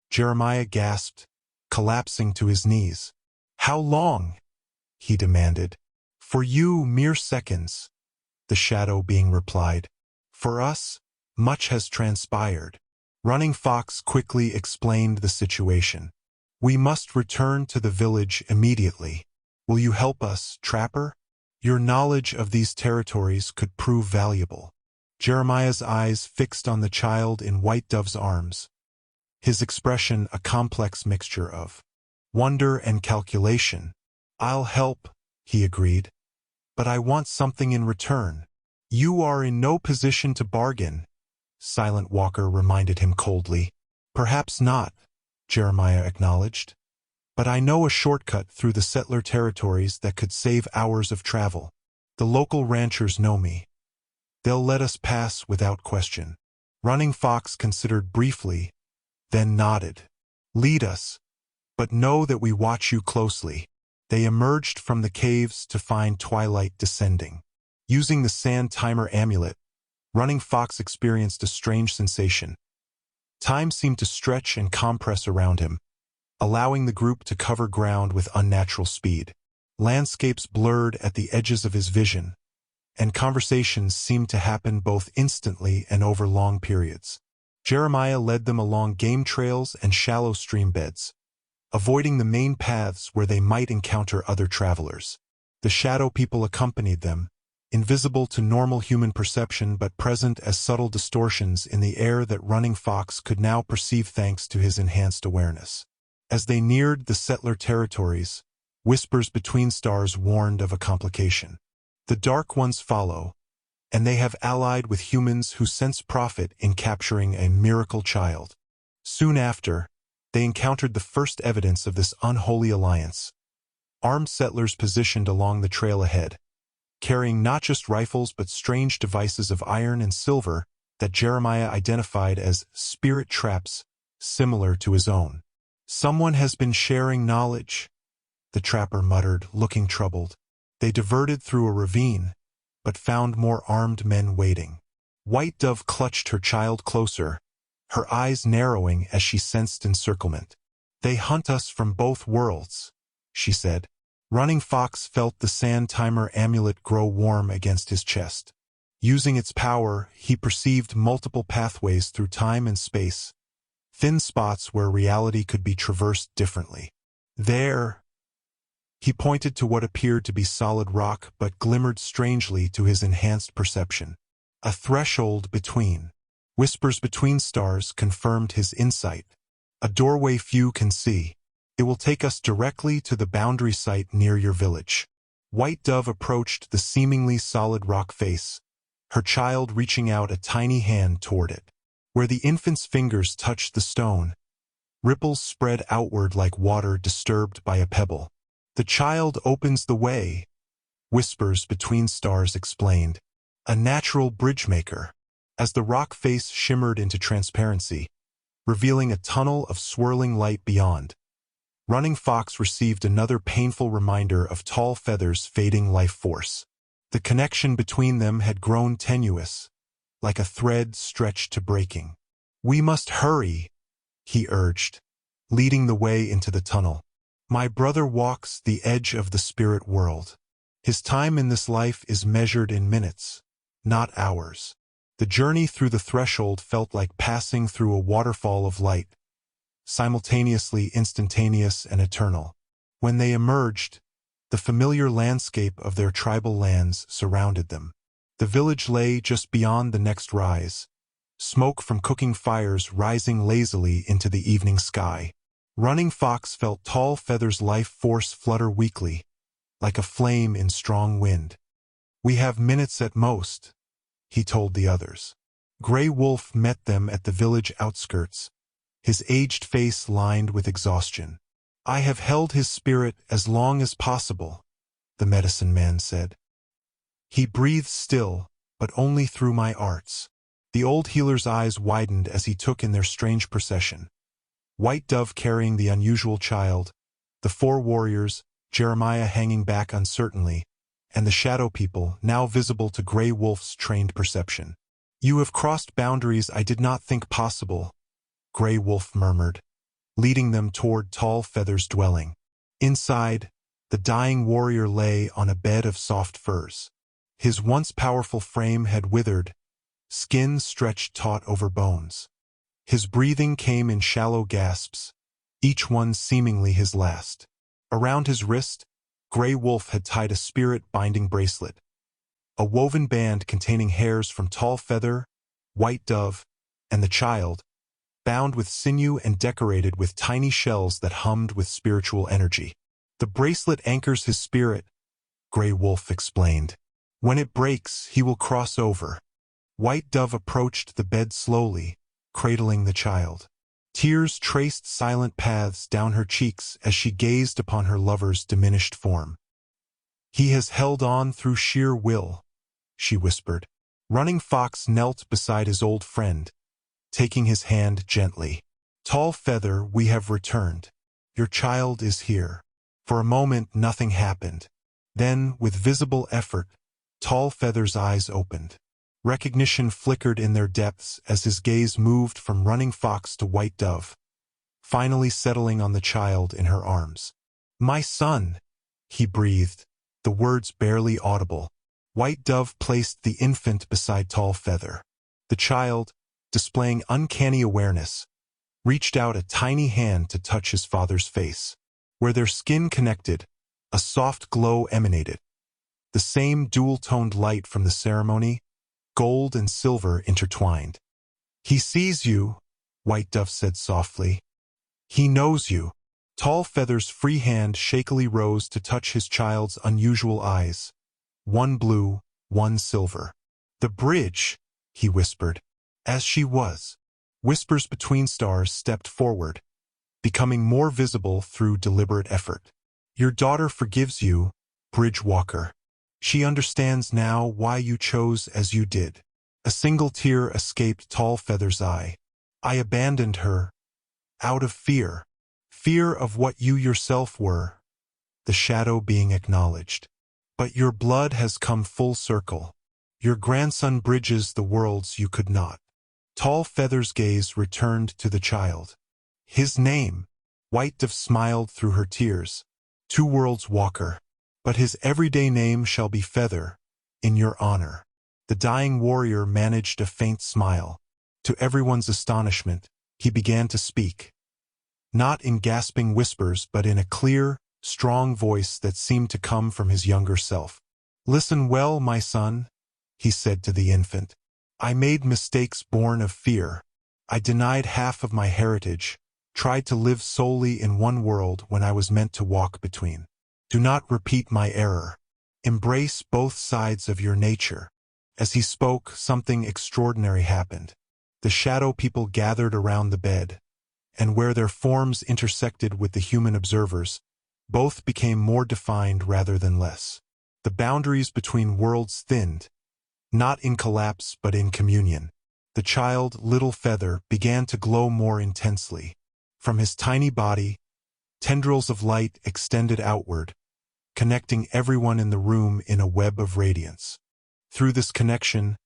Jeremiah gasped, collapsing to his knees. "How long?" he demanded. "For you, mere seconds," the shadow being replied. "For us, much has transpired." Running Fox quickly explained the situation. "We must return to the village immediately. Will you help us, Trapper? Your knowledge of these territories could prove valuable." Jeremiah's eyes fixed on the child in White Dove's arms, his expression a complex mixture of wonder and calculation. "I'll help," he agreed, "but I want something in return." "You are in no position to bargain," Silent Walker reminded him coldly. "Perhaps not," Jeremiah acknowledged, "but I know a shortcut through the settler territories that could save hours of travel. The local ranchers know me. They'll let us pass without question." Running Fox considered briefly, then nodded. "Lead us, but know that we watch you closely." They emerged from the caves to find twilight descending. Using the sand timer amulet, Running Fox experienced a strange sensation. Time seemed to stretch and compress around him, allowing the group to cover ground with unnatural speed. Landscapes blurred at the edges of his vision, and conversations seemed to happen both instantly and over long periods. Jeremiah led them along game trails and shallow stream beds, avoiding the main paths where they might encounter other travelers. The shadow people accompanied them, invisible to normal human perception but present as subtle distortions in the air that Running Fox could now perceive thanks to his enhanced awareness. As they neared the settler territories, whispers between stars warned of a complication. The Dark Ones follow, and they have allied with humans who sense profit in capturing a miracle child. Soon after, they encountered the first evidence of this unholy alliance. Armed settlers positioned along the trail ahead, carrying not just rifles but strange devices of iron and silver that Jeremiah identified as spirit traps similar to his own. "Someone has been sharing knowledge," the trapper muttered, looking troubled. They diverted through a ravine, but found more armed men waiting. White Dove clutched her child closer, her eyes narrowing as she sensed encirclement. "They hunt us from both worlds," she said. Running Fox felt the sand timer amulet grow warm against his chest. Using its power, he perceived multiple pathways through time and space, thin spots where reality could be traversed differently. There, he pointed to what appeared to be solid rock but glimmered strangely to his enhanced perception. A threshold between. Whispers between stars confirmed his insight. A doorway few can see. It will take us directly to the boundary site near your village. White Dove approached the seemingly solid rock face, her child reaching out a tiny hand toward it. Where the infant's fingers touched the stone, ripples spread outward like water disturbed by a pebble. "The child opens the way," whispers between stars explained. "A natural bridge maker." As the rock face shimmered into transparency, revealing a tunnel of swirling light beyond, Running Fox received another painful reminder of Tall Feather's fading life force. The connection between them had grown tenuous, like a thread stretched to breaking. "We must hurry," he urged, leading the way into the tunnel. "My brother walks the edge of the spirit world. His time in this life is measured in minutes, not hours." The journey through the threshold felt like passing through a waterfall of light, simultaneously instantaneous and eternal. When they emerged, the familiar landscape of their tribal lands surrounded them. The village lay just beyond the next rise, smoke from cooking fires rising lazily into the evening sky. Running Fox felt Tall Feather's life force flutter weakly, like a flame in strong wind. "We have minutes at most," he told the others. Gray Wolf met them at the village outskirts, his aged face lined with exhaustion. "I have held his spirit as long as possible," the medicine man said. "He breathes still, but only through my arts." The old healer's eyes widened as he took in their strange procession. White Dove carrying the unusual child, the four warriors, Jeremiah hanging back uncertainly, and the shadow people now visible to Gray Wolf's trained perception. "You have crossed boundaries I did not think possible," Gray Wolf murmured, leading them toward Tall Feather's dwelling. Inside, the dying warrior lay on a bed of soft furs. His once powerful frame had withered, skin stretched taut over bones. His breathing came in shallow gasps, each one seemingly his last. Around his wrist, Gray Wolf had tied a spirit-binding bracelet, a woven band containing hairs from Tall Feather, White Dove, and the child, bound with sinew and decorated with tiny shells that hummed with spiritual energy. "The bracelet anchors his spirit," Gray Wolf explained. "When it breaks, he will cross over." White Dove approached the bed slowly, cradling the child. Tears traced silent paths down her cheeks as she gazed upon her lover's diminished form. "He has held on through sheer will," she whispered. Running Fox knelt beside his old friend, taking his hand gently. "Tall Feather, we have returned. Your child is here." For a moment nothing happened. Then, with visible effort, Tall Feather's eyes opened. Recognition flickered in their depths as his gaze moved from Running Fox to White Dove, finally settling on the child in her arms. "My son," he breathed, the words barely audible. White Dove placed the infant beside Tall Feather. The child, displaying uncanny awareness, reached out a tiny hand to touch his father's face. Where their skin connected, a soft glow emanated. The same dual-toned light from the ceremony, gold and silver intertwined. "He sees you," White Dove said softly. "He knows you." Tall Feather's free hand shakily rose to touch his child's unusual eyes. One blue, one silver. "The bridge," he whispered. As she was. Whispers between stars stepped forward, becoming more visible through deliberate effort. "Your daughter forgives you, Bridge Walker. She understands now why you chose as you did." A single tear escaped Tall Feather's eye. "I abandoned her, out of fear. Fear of what you yourself were," the shadow being acknowledged. "But your blood has come full circle. Your grandson bridges the worlds you could not." Tall Feather's gaze returned to the child. "His name," White Dove smiled through her tears, "Two Worlds Walker. But his everyday name shall be Feather, in your honor." The dying warrior managed a faint smile. To everyone's astonishment, he began to speak. Not in gasping whispers, but in a clear, strong voice that seemed to come from his younger self. "Listen well, my son," he said to the infant. "I made mistakes born of fear. I denied half of my heritage, tried to live solely in one world when I was meant to walk between. Do not repeat my error. Embrace both sides of your nature." As he spoke, something extraordinary happened. The shadow people gathered around the bed, and where their forms intersected with the human observers, both became more defined rather than less. The boundaries between worlds thinned, not in collapse but in communion. The child, Little Feather, began to glow more intensely. From his tiny body, tendrils of light extended outward, connecting everyone in the room in a web of radiance. Through this connection,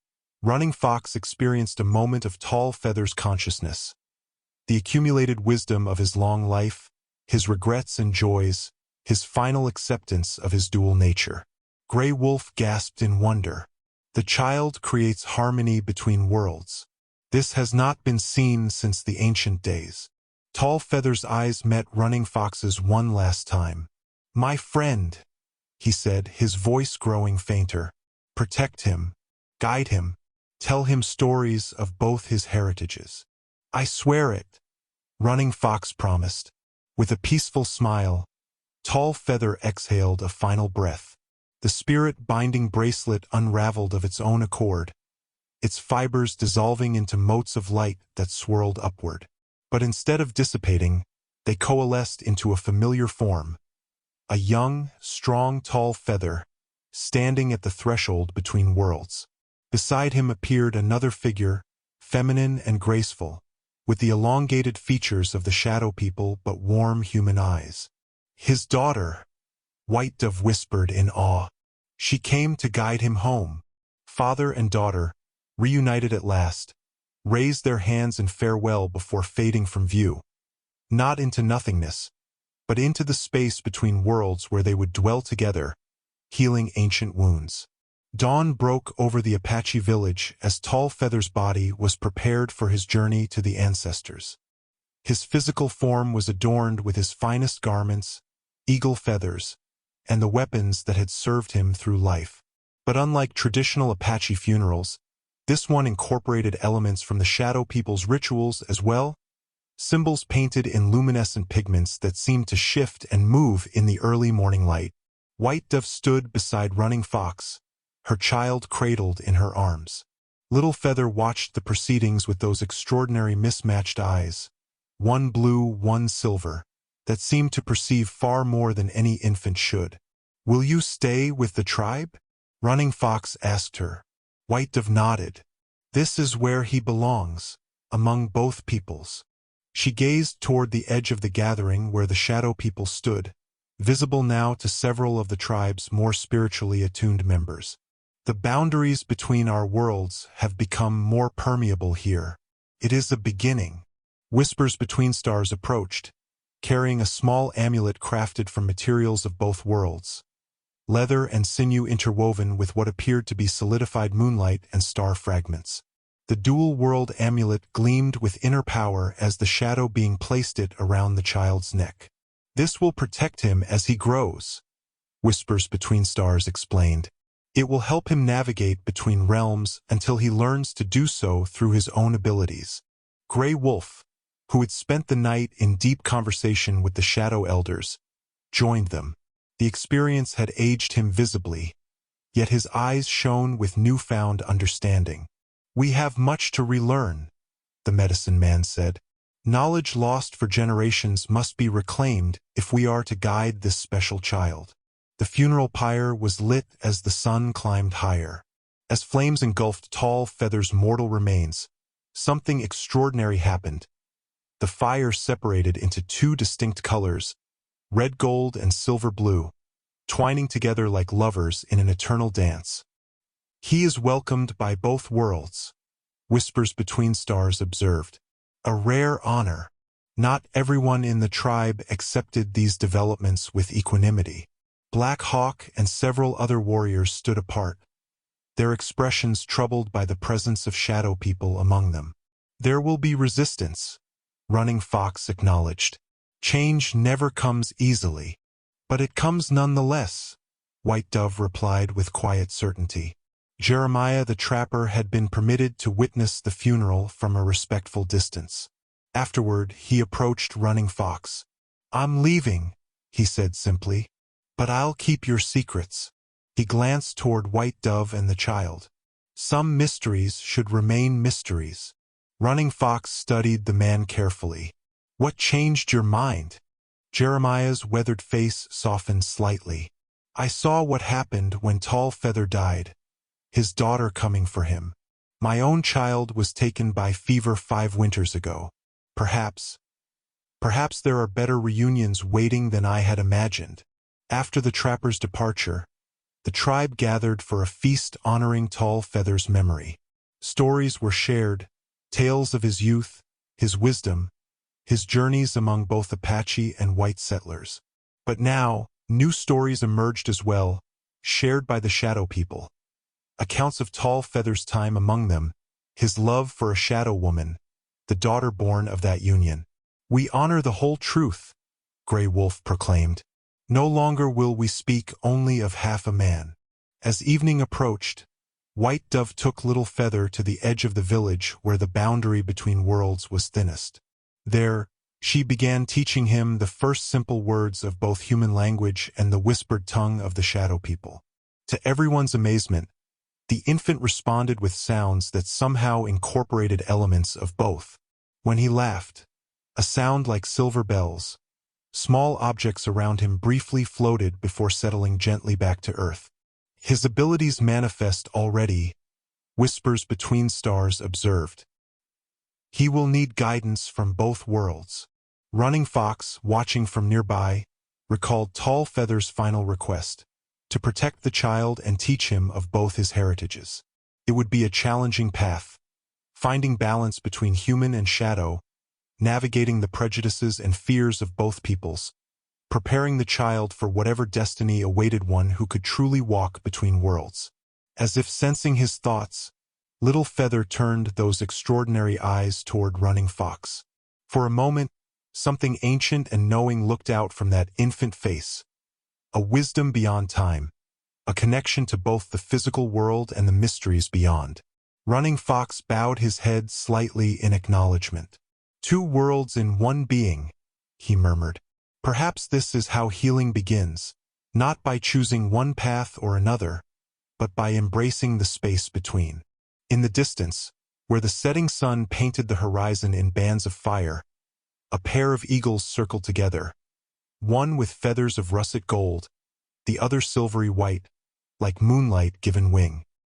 Running Fox experienced a moment of Tall Feather's consciousness. The accumulated wisdom of his long life, his regrets and joys, his final acceptance of his dual nature. Grey Wolf gasped in wonder. The child creates harmony between worlds. This has not been seen since the ancient days. Tall Feather's eyes met Running Fox's one last time. "My friend," he said, his voice growing fainter. "Protect him, guide him, tell him stories of both his heritages." "I swear it," Running Fox promised. With a peaceful smile, Tall Feather exhaled a final breath. The spirit-binding bracelet unraveled of its own accord, its fibers dissolving into motes of light that swirled upward. But instead of dissipating, they coalesced into a familiar form. A young, strong Tall Feather, standing at the threshold between worlds. Beside him appeared another figure, feminine and graceful, with the elongated features of the shadow people but warm human eyes. "His daughter," White Dove whispered in awe. "She came to guide him home." Father and daughter, reunited at last, raised their hands in farewell before fading from view. Not into nothingness, but into the space between worlds where they would dwell together, healing ancient wounds. Dawn broke over the Apache village as Tall Feather's body was prepared for his journey to the ancestors. His physical form was adorned with his finest garments, eagle feathers, and the weapons that had served him through life. But unlike traditional Apache funerals, this one incorporated elements from the Shadow People's rituals as well, symbols painted in luminescent pigments that seemed to shift and move in the early morning light. White Dove stood beside Running Fox, her child cradled in her arms. Little Feather watched the proceedings with those extraordinary mismatched eyes, one blue, one silver, that seemed to perceive far more than any infant should. "Will you stay with the tribe?" Running Fox asked her. White Dove nodded. "This is where he belongs, among both peoples." She gazed toward the edge of the gathering where the Shadow People stood, visible now to several of the tribe's more spiritually attuned members. "The boundaries between our worlds have become more permeable here. It is a beginning." Whispers between stars approached, carrying a small amulet crafted from materials of both worlds. leather and sinew interwoven with what appeared to be solidified moonlight and star fragments. The dual-world amulet gleamed with inner power as the shadow being placed it around the child's neck. "This will protect him as he grows," Whispers Between Stars explained. "It will help him navigate between realms until he learns to do so through his own abilities." Grey Wolf, who had spent the night in deep conversation with the Shadow Elders, joined them. The experience had aged him visibly, yet his eyes shone with newfound understanding. "We have much to relearn," the medicine man said. "Knowledge lost for generations must be reclaimed if we are to guide this special child." The funeral pyre was lit as the sun climbed higher. As flames engulfed Tall Feather's mortal remains, something extraordinary happened. The fire separated into two distinct colors, red gold and silver blue, twining together like lovers in an eternal dance. "He is welcomed by both worlds," Whispers Between Stars observed. "A rare honor." Not everyone in the tribe accepted these developments with equanimity. Black Hawk and several other warriors stood apart, their expressions troubled by the presence of shadow people among them. "There will be resistance," Running Fox acknowledged. "Change never comes easily." "But it comes nonetheless," White Dove replied with quiet certainty. Jeremiah the Trapper had been permitted to witness the funeral from a respectful distance. Afterward, he approached Running Fox. "I'm leaving," he said simply, "but I'll keep your secrets." He glanced toward White Dove and the child. "Some mysteries should remain mysteries." Running Fox studied the man carefully. "What changed your mind?" Jeremiah's weathered face softened slightly. "I saw what happened when Tall Feather died, his daughter coming for him. My own child was taken by fever 5 winters ago. Perhaps there are better reunions waiting than I had imagined." After the trapper's departure, the tribe gathered for a feast honoring Tall Feather's memory. Stories were shared, tales of his youth, his wisdom, his journeys among both Apache and white settlers. But now, new stories emerged as well, shared by the Shadow People. Accounts of Tall Feather's time among them, his love for a shadow woman, the daughter born of that union. "We honor the whole truth," Grey Wolf proclaimed. "No longer will we speak only of half a man." As evening approached, White Dove took Little Feather to the edge of the village where the boundary between worlds was thinnest. There, she began teaching him the first simple words of both human language and the whispered tongue of the Shadow People. To everyone's amazement, the infant responded with sounds that somehow incorporated elements of both. When he laughed, a sound like silver bells, small objects around him briefly floated before settling gently back to earth. "His abilities manifest already," Whispers Between Stars observed. "He will need guidance from both worlds." Running Fox, watching from nearby, recalled Tall Feather's final request, to protect the child and teach him of both his heritages. It would be a challenging path, finding balance between human and shadow, navigating the prejudices and fears of both peoples, preparing the child for whatever destiny awaited one who could truly walk between worlds. As if sensing his thoughts, Little Feather turned those extraordinary eyes toward Running Fox. For a moment, something ancient and knowing looked out from that infant face. A wisdom beyond time, a connection to both the physical world and the mysteries beyond. Running Fox bowed his head slightly in acknowledgement. "Two worlds in one being," he murmured. "Perhaps this is how healing begins, not by choosing one path or another, but by embracing the space between." In the distance, where the setting sun painted the horizon in bands of fire, a pair of eagles circled together, one with feathers of russet gold, the other silvery white, like moonlight given wing.